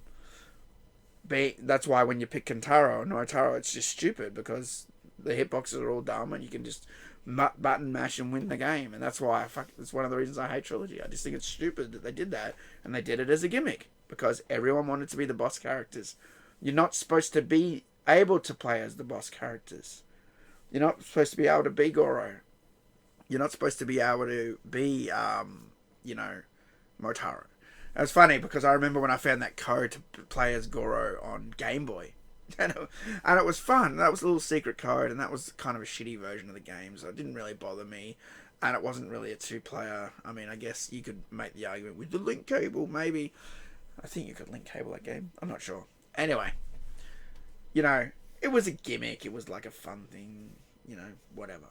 Speaker 1: That's why when you pick Kentaro or Noitaro, it's just stupid, because the hitboxes are all dumb and you can just button mash and win the game. And that's why it's one of the reasons I hate Trilogy. I just think it's stupid that they did that, and they did it as a gimmick, because everyone wanted to be the boss characters. You're not supposed to be able to play as the boss characters. You're not supposed to be able to be Goro. You're not supposed to be able to be, Motaro. It was funny because I remember when I found that code to play as Goro on Game Boy. And it was fun. That was a little secret code, and that was kind of a shitty version of the game, so it didn't really bother me. And it wasn't really a two-player. I mean, I guess you could make the argument with the link cable, maybe. I think you could link cable that game. I'm not sure. Anyway, it was a gimmick. It was like a fun thing, whatever.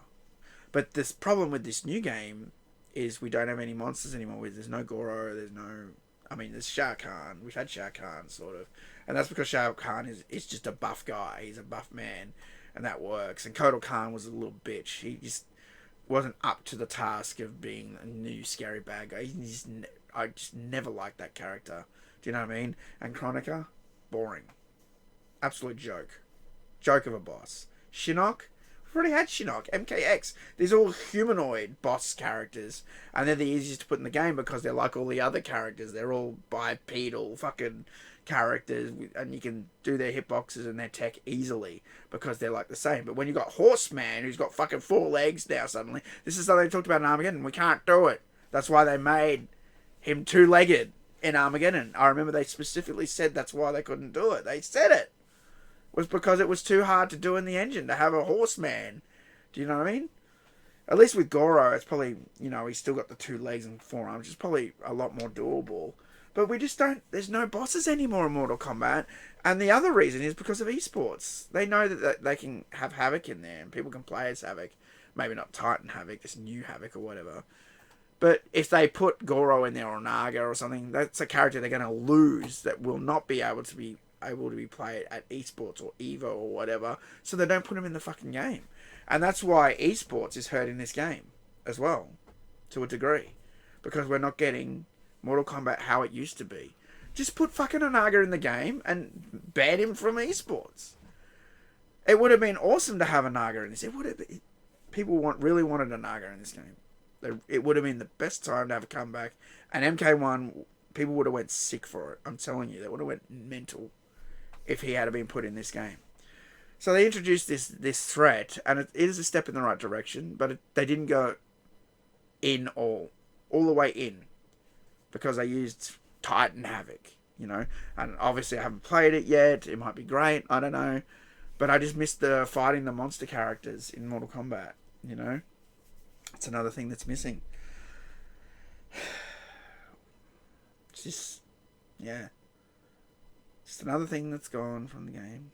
Speaker 1: But this problem with this new game is we don't have any monsters anymore. There's no Goro. There's Shao Kahn. We've had Shao Kahn, sort of. And that's because Shao Kahn is just a buff guy. He's a buff man. And that works. And Kotal Kahn was a little bitch. He just wasn't up to the task of being a new scary bad guy. I just never liked that character. Do you know what I mean? And Chronica, boring. Absolute joke. Joke of a boss. Shinnok, we've already had Shinnok. MKX. These are all humanoid boss characters. And they're the easiest to put in the game because they're like all the other characters. They're all bipedal fucking characters. And you can do their hitboxes and their tech easily because they're like the same. But when you got Horseman, who's got fucking 4 legs now suddenly. This is something they talked about in Armageddon. We can't do it. That's why they made him 2-legged in Armageddon. I remember they specifically said that's why they couldn't do it. They said it. Was because it was too hard to do in the engine to have a horseman. Do you know what I mean? At least with Goro, it's probably, he's still got the 2 legs and 4 arms, which is probably a lot more doable. But we just there's no bosses anymore in Mortal Kombat. And the other reason is because of esports. They know that they can have Havoc in there and people can play as Havoc. Maybe not Titan Havoc, this new Havoc or whatever. But if they put Goro in there or Naga or something, that's a character they're going to lose that will not be able to be played at esports or Evo or whatever, so they don't put him in the fucking game. And that's why esports is hurting this game as well, to a degree, because we're not getting Mortal Kombat how it used to be. Just put fucking Onaga in the game and ban him from esports. It would have been awesome to have Onaga in this. It would have been, people really wanted Onaga in this game. It would have been the best time to have a comeback, and MK1, people would have went sick for it. I'm telling you, they would have went mental if he had been put in this game. So they introduced this threat, and it is a step in the right direction, but they didn't go in all the way in, because they used Titan Havoc, and obviously I haven't played it yet. It might be great, I don't know, but I just missed the fighting the monster characters in Mortal Kombat. It's another thing that's missing. It's just, yeah. Just another thing that's gone from the game,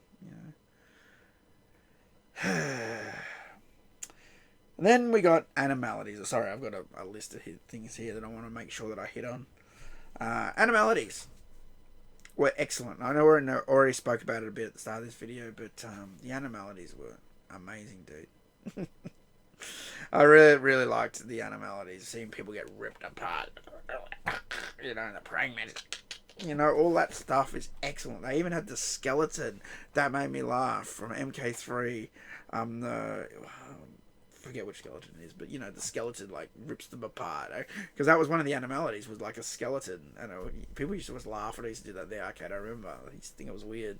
Speaker 1: And then we got animalities. Sorry, I've got a list of things here that I want to make sure that I hit on. Animalities were excellent. I know we already spoke about it a bit at the start of this video, but the animalities were amazing, dude. I really, really liked the animalities. Seeing people get ripped apart. The praying mantis. All that stuff is excellent. They even had the skeleton. That made me laugh from MK3. Forget which skeleton it is, but the skeleton rips them apart. Because that was one of the animalities, was like a skeleton. And people used to always laugh when I used to do that in the arcade, I remember. I used to think it was weird.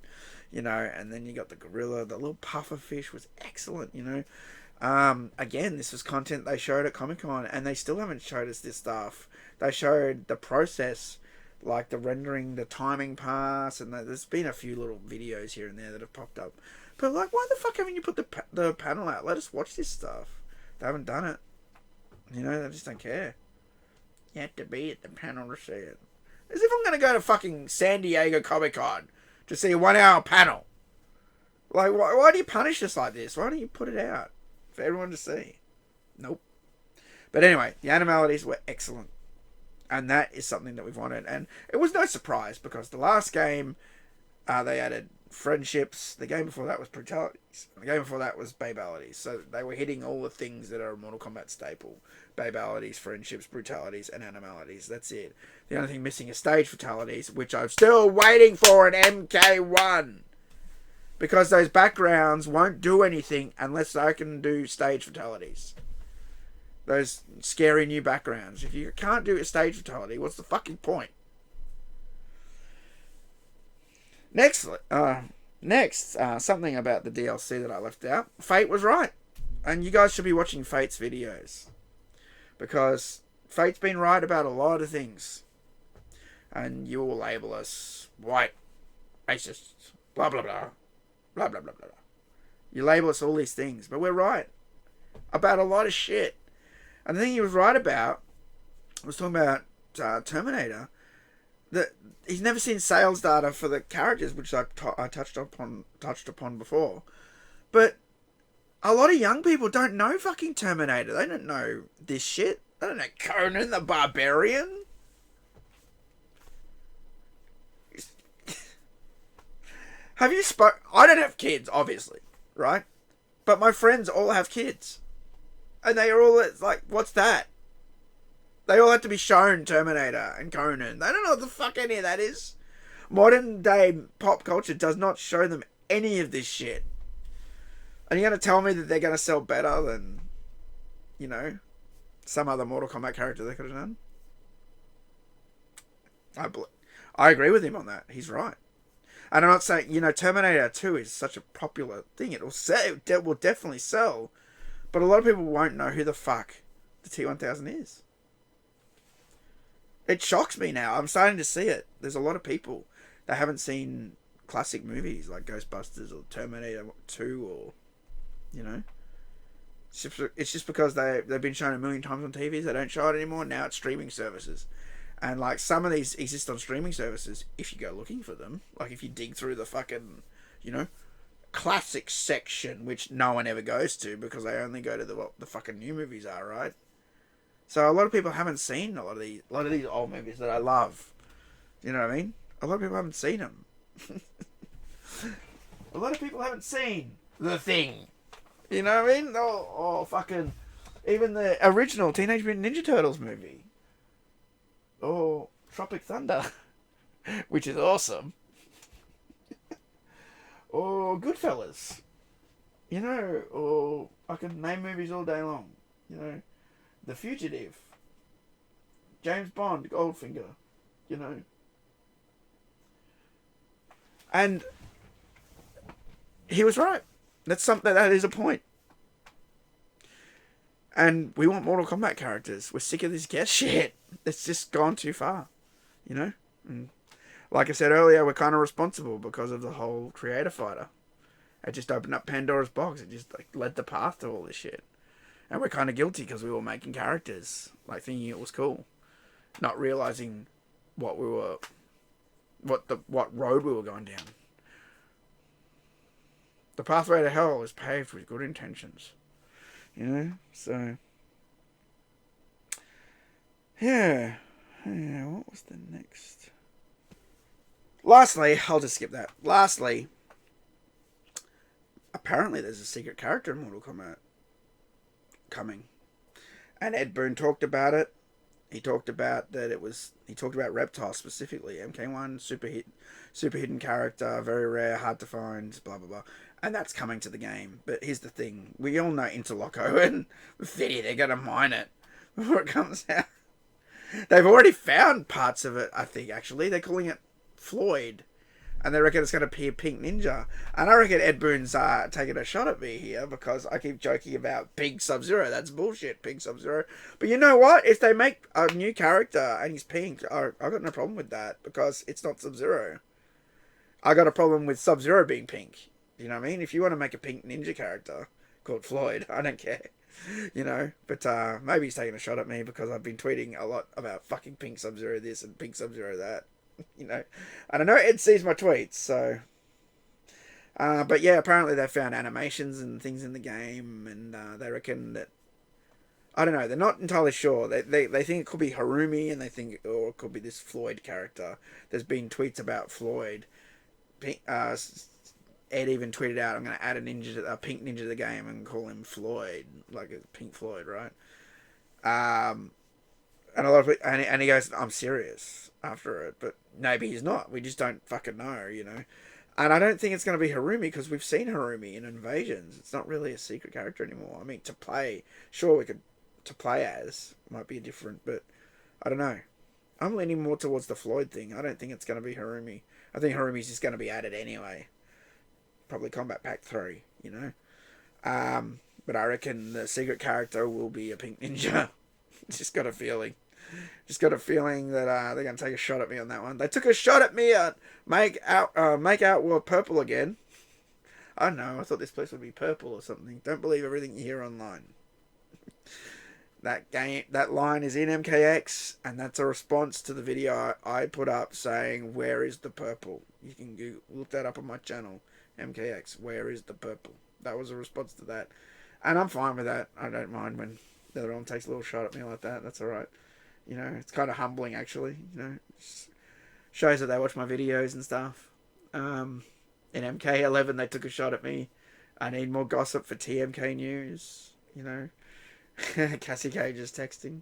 Speaker 1: And then you got the gorilla. The little puffer fish was excellent, Again, this was content they showed at Comic-Con, and they still haven't showed us this stuff. They showed the process, like the rendering, the timing pass, and there's been a few little videos here and there that have popped up. But why the fuck haven't you put the panel out? Let us watch this stuff. They haven't done it. They just don't care. You have to be at the panel to see it. As if I'm going to go to fucking San Diego Comic-Con to see a 1 hour panel. Like, why do you punish us like this? Why don't you put it out for everyone to see? Nope. But anyway, the animalities were excellent. And that is something that we've wanted. And it was no surprise, because the last game, they added friendships. The game before that was brutalities. The game before that was babalities. So they were hitting all the things that are a Mortal Kombat staple. Babalities, friendships, brutalities, and animalities. That's it. The only thing missing is stage fatalities, which I'm still waiting for in MK1. Because those backgrounds won't do anything unless I can do stage fatalities. Those scary new backgrounds. If you can't do a stage fatality, what's the fucking point? Next, something about the DLC that I left out. Fate was right. And you guys should be watching Fate's videos. Because Fate's been right about a lot of things. And you will label us white, racist, blah, blah, blah. Blah, blah, blah, blah. You label us all these things. But we're right about a lot of shit. And the thing he was right about, I was talking about Terminator, that he's never seen sales data for the characters, which I touched upon before. But a lot of young people don't know fucking Terminator. They don't know this shit. They don't know Conan the Barbarian. Have you I don't have kids, obviously, right? But my friends all have kids. And they are all like, what's that? They all have to be shown Terminator and Conan. They don't know what the fuck any of that is. Modern day pop culture does not show them any of this shit. And you're going to tell me that they're going to sell better than, you know, some other Mortal Kombat character they could have done? I agree with him on that. He's right. And I'm not saying, you know, Terminator 2 is such a popular thing. It will sell. It will definitely sell. But a lot of people won't know who the fuck the T-1000 is. It shocks me now. I'm starting to see it. There's a lot of people that haven't seen classic movies like Ghostbusters or Terminator 2 or, you know. It's just because they've been shown a million times on TVs. They don't show it anymore. Now it's streaming services. And, like, some of these exist on streaming services if you go looking for them. Like, if you dig through the fucking, you know, classic section, which no one ever goes to because they only go to what the fucking new movies are, right? So a lot of people haven't seen a lot of these old movies that I love. You know what I mean? A lot of people haven't seen them. A lot of people haven't seen The Thing. You know what I mean? Or fucking even the original Teenage Mutant Ninja Turtles movie. Or Tropic Thunder, which is awesome. Or Goodfellas. You know, or I can name movies all day long. You know, The Fugitive. James Bond, Goldfinger. You know. And he was right. That's something, that is a point. And we want Mortal Kombat characters. We're sick of this guest shit. It's just gone too far. You know? And like I said earlier, we're kind of responsible because of the whole creator fighter. It just opened up Pandora's box. It just like led the path to all this shit. And we're kind of guilty because we were making characters. Like thinking it was cool. Not realizing what road we were going down. The pathway to hell is paved with good intentions. You know? So. Yeah. What was the next? Lastly, I'll just skip that. Lastly, apparently there's a secret character in Mortal Kombat coming. And Ed Boon talked about it. He talked about Reptile specifically. MK1, super hidden character, very rare, hard to find, blah, blah, blah. And that's coming to the game. But here's the thing. We all know Interloco and Fiddy, they're going to mine it before it comes out. They've already found parts of it, I think, actually. They're calling it Floyd. And they reckon it's going to be a pink ninja. And I reckon Ed Boon's taking a shot at me here because I keep joking about Pink Sub-Zero. That's bullshit, Pink Sub-Zero. But you know what? If they make a new character and he's pink, I've got no problem with that because it's not Sub-Zero. I got a problem with Sub-Zero being pink. You know what I mean? If you want to make a pink ninja character called Floyd, I don't care. You know, but maybe he's taking a shot at me because I've been tweeting a lot about fucking Pink Sub-Zero this and Pink Sub-Zero that. You know, and I know Ed sees my tweets, so. But yeah, apparently they found animations and things in the game, and they reckon that, I don't know, they're not entirely sure. They think it could be Harumi, and they think, or it could be this Floyd character. There's been tweets about Floyd. Ed even tweeted out, I'm going to add a pink ninja to the game and call him Floyd, like a Pink Floyd, right? And a lot of people, and he goes, I'm serious after it, but maybe he's not. We just don't fucking know, you know. And I don't think it's going to be Harumi because we've seen Harumi in Invasions. It's not really a secret character anymore. I mean, to play, sure, we could to play as might be different, but I don't know. I'm leaning more towards the Floyd thing. I don't think it's going to be Harumi. I think Harumi's just going to be added anyway. Probably Combat Pack 3, you know. But I reckon the secret character will be a Pink Ninja. Just got a feeling. Just got a feeling that they're going to take a shot at me on that one. They took a shot at me at Make Out World Purple again. I don't know. I thought this place would be purple or something. Don't believe everything you hear online. That line is in MKX, and that's a response to the video I put up saying, "Where is the purple?" You can look that up on my channel, MKX. Where is the purple? That was a response to that, and I'm fine with that. I don't mind when the other one takes a little shot at me like that. That's all right. You know, it's kind of humbling actually. You know, shows that they watch my videos and stuff. In MK11, they took a shot at me. I need more gossip for TMK News. You know. Cassie Cage is texting.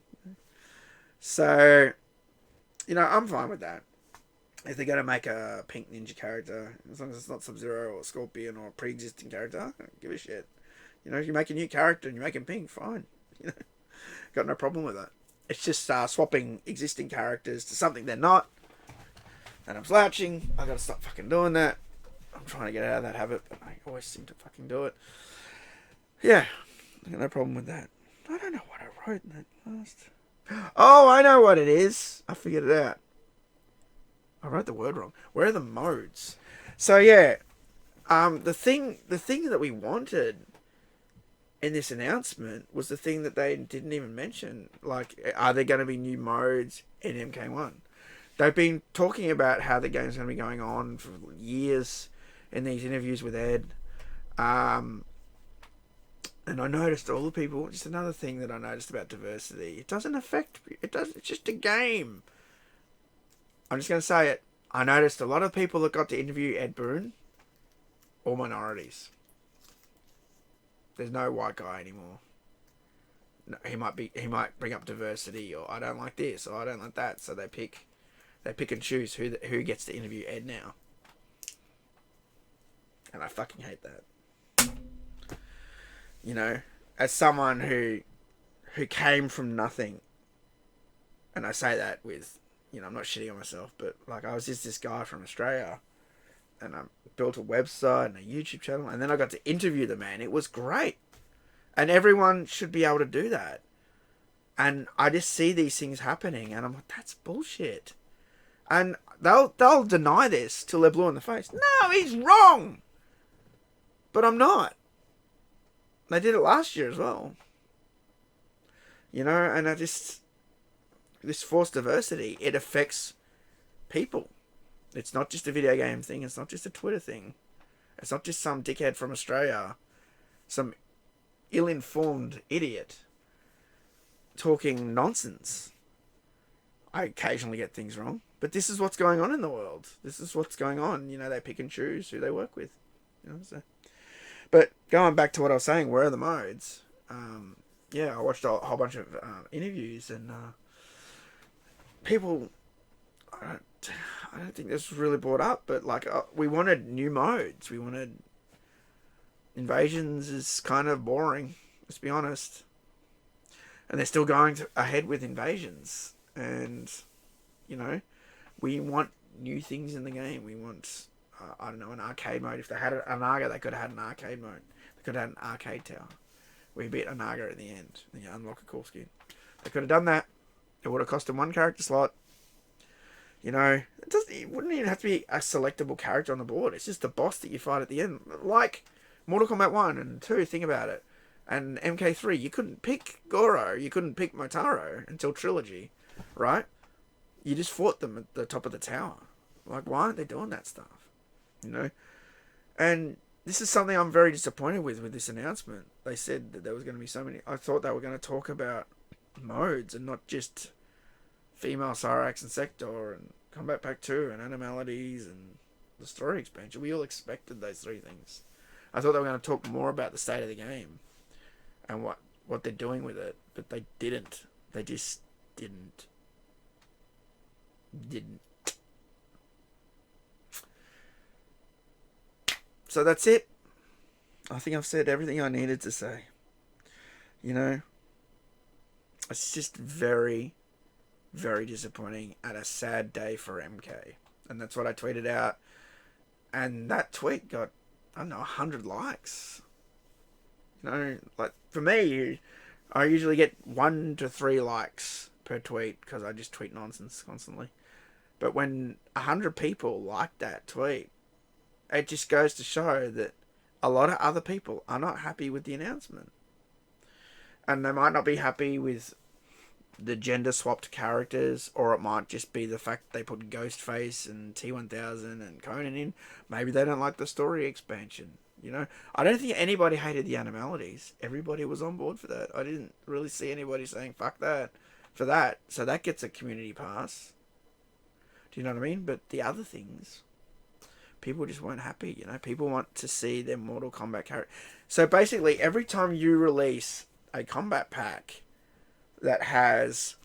Speaker 1: So, you know, I'm fine with that. If they're going to make a Pink Ninja character, as long as it's not Sub-Zero or Scorpion or a pre-existing character, I don't give a shit. You know, if you make a new character and you make him pink, fine. You know, got no problem with that. It's just swapping existing characters to something they're not. And I'm slouching. I got to stop fucking doing that. I'm trying to get out of that habit, but I always seem to fucking do it. Yeah, I got no problem with that. I don't know what I wrote in that last. Oh, I know what it is. I figured it out. I wrote the word wrong. Where are the modes? So yeah, the thing that we wanted in this announcement was the thing that they didn't even mention. Like, are there going to be new modes in MK1? They've been talking about how the game's going to be going on for years in these interviews with Ed. And I noticed all the people, just another thing that I noticed about diversity, it doesn't affect, it's just a game. I'm just going to say it. I noticed a lot of people that got to interview Ed Boon, all minorities. There's no white guy anymore. No, he might bring up diversity, or I don't like this, or I don't like that, so they pick and choose who gets to interview Ed now. And I fucking hate that. You know, as someone who came from nothing, and I say that with, you know, I'm not shitting on myself, but like I was just this guy from Australia, and I built a website and a YouTube channel, and then I got to interview the man. It was great, and everyone should be able to do that. And I just see these things happening, and I'm like, that's bullshit. And they'll deny this till they're blue in the face. No, he's wrong. But I'm not. They did it last year as well. You know, and this forced diversity, it affects people. It's not just a video game thing. It's not just a Twitter thing. It's not just some dickhead from Australia, some ill-informed idiot talking nonsense. I occasionally get things wrong, but this is what's going on in the world. This is what's going on. You know, they pick and choose who they work with. You know, so. But going back to what I was saying, where are the modes? Yeah, I watched a whole bunch of interviews, and people, I don't think this was really brought up, but like we wanted new modes. We wanted Invasions is kind of boring, let's be honest. And they're still going ahead with Invasions, and you know, we want new things in the game. We want. I don't know, an arcade mode. If they had a Naga, they could have had an arcade mode. They could have had an arcade tower where you beat a Naga at the end and you unlock a cool skin. They could have done that. It would have cost them one character slot. You know, it wouldn't even have to be a selectable character on the board. It's just the boss that you fight at the end. Like Mortal Kombat 1 and 2, think about it. And MK3, you couldn't pick Goro, you couldn't pick Motaro until Trilogy, right? You just fought them at the top of the tower. Like, why aren't they doing that stuff? You know? And this is something I'm very disappointed with this announcement. They said that there was going to be so many... I thought they were going to talk about modes and not just female Cyrax and Sector and Combat Pack 2 and Animalities and the story expansion. We all expected those three things. I thought they were going to talk more about the state of the game and what they're doing with it, but they didn't. They just didn't. So that's it. I think I've said everything I needed to say. You know, it's just very, very disappointing and a sad day for MK. And that's what I tweeted out. And that tweet got, I don't know, 100 likes. You know, like, for me, I usually get 1 to 3 likes per tweet because I just tweet nonsense constantly. But when 100 people like that tweet, it just goes to show that a lot of other people are not happy with the announcement. And they might not be happy with the gender-swapped characters, or it might just be the fact they put Ghostface and T-1000 and Conan in. Maybe they don't like the story expansion, you know? I don't think anybody hated the Animalities. Everybody was on board for that. I didn't really see anybody saying, fuck that, for that. So that gets a community pass. Do you know what I mean? But the other things... people just weren't happy, you know. People want to see their Mortal Kombat character. So basically, every time you release a combat pack that has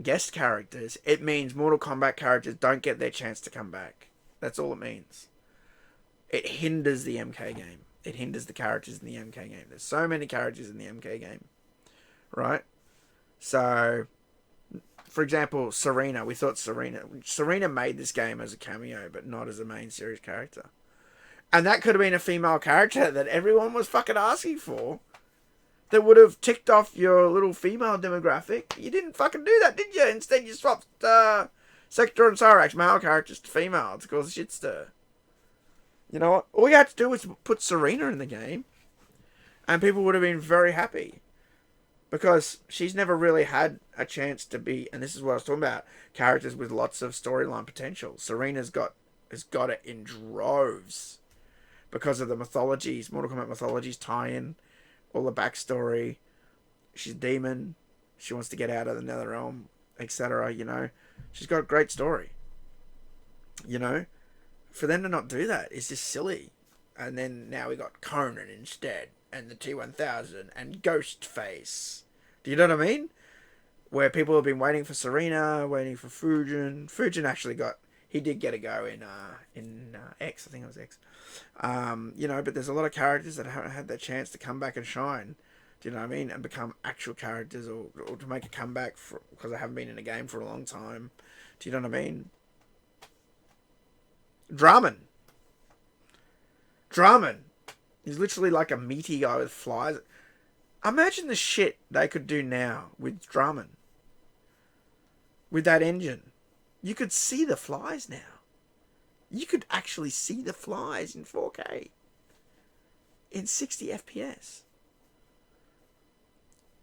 Speaker 1: guest characters, it means Mortal Kombat characters don't get their chance to come back. That's all it means. It hinders the MK game. It hinders the characters in the MK game. There's so many characters in the MK game, right? So... for example, Serena. We thought Serena made this game as a cameo, but not as a main series character. And that could have been a female character that everyone was fucking asking for. That would have ticked off your little female demographic. You didn't fucking do that, did you? Instead, you swapped Sector and Cyrax, male characters, to female to cause a shit stir. You know what? All you had to do was put Serena in the game, and people would have been very happy. Because she's never really had a chance to be, and this is what I was talking about, characters with lots of storyline potential. Serena's has got it in droves. Because of the mythologies, Mortal Kombat mythologies tie-in, all the backstory. She's a demon. She wants to get out of the Netherrealm, etc., you know. She's got a great story. You know? For them to not do that is just silly. And then now we got Conan instead. And the T-1000 and Ghostface. Do you know what I mean? Where people have been waiting for Serena, waiting for Fujin. Fujin actually he did get a go in X. I think it was X. You know, but there's a lot of characters that haven't had that chance to come back and shine. Do you know what I mean? And become actual characters, or to make a comeback because they haven't been in a game for a long time. Do you know what I mean? Drummond. He's literally like a meaty guy with flies. Imagine the shit they could do now with Drummond. With that engine. You could see the flies now. You could actually see the flies in 4K. In 60 FPS.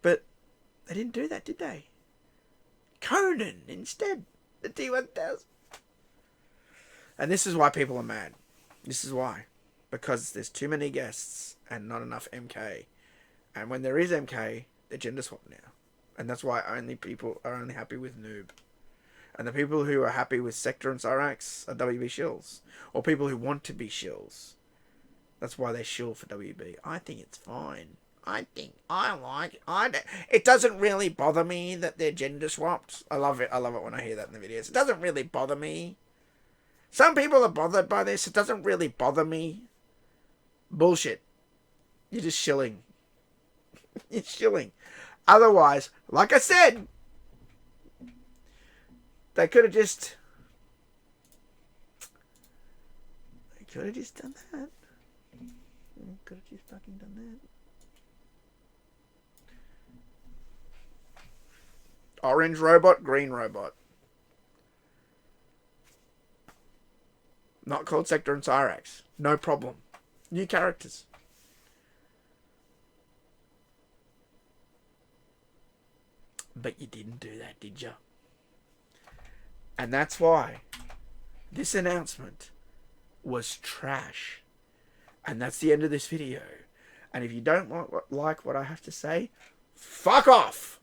Speaker 1: But they didn't do that, did they? Conan instead. The T-1000. And this is why people are mad. This is why. Because there's too many guests and not enough MK. And when there is MK, they're gender swapped now. And that's why people are only happy with Noob. And the people who are happy with Sector and Cyrax are WB shills. Or people who want to be shills. That's why they shill for WB. I think it's fine. It doesn't really bother me that they're gender swapped. I love it when I hear that in the videos. It doesn't really bother me. Some people are bothered by this. It doesn't really bother me. Bullshit. You're just shilling. You're shilling. Otherwise, like I said, they could have just done that. Could have just fucking done that. Orange robot, green robot. Not called Sector and Cyrax. No problem. New characters. But you didn't do that, did you? And that's why this announcement was trash. And that's the end of this video. And if you don't like what I have to say, fuck off!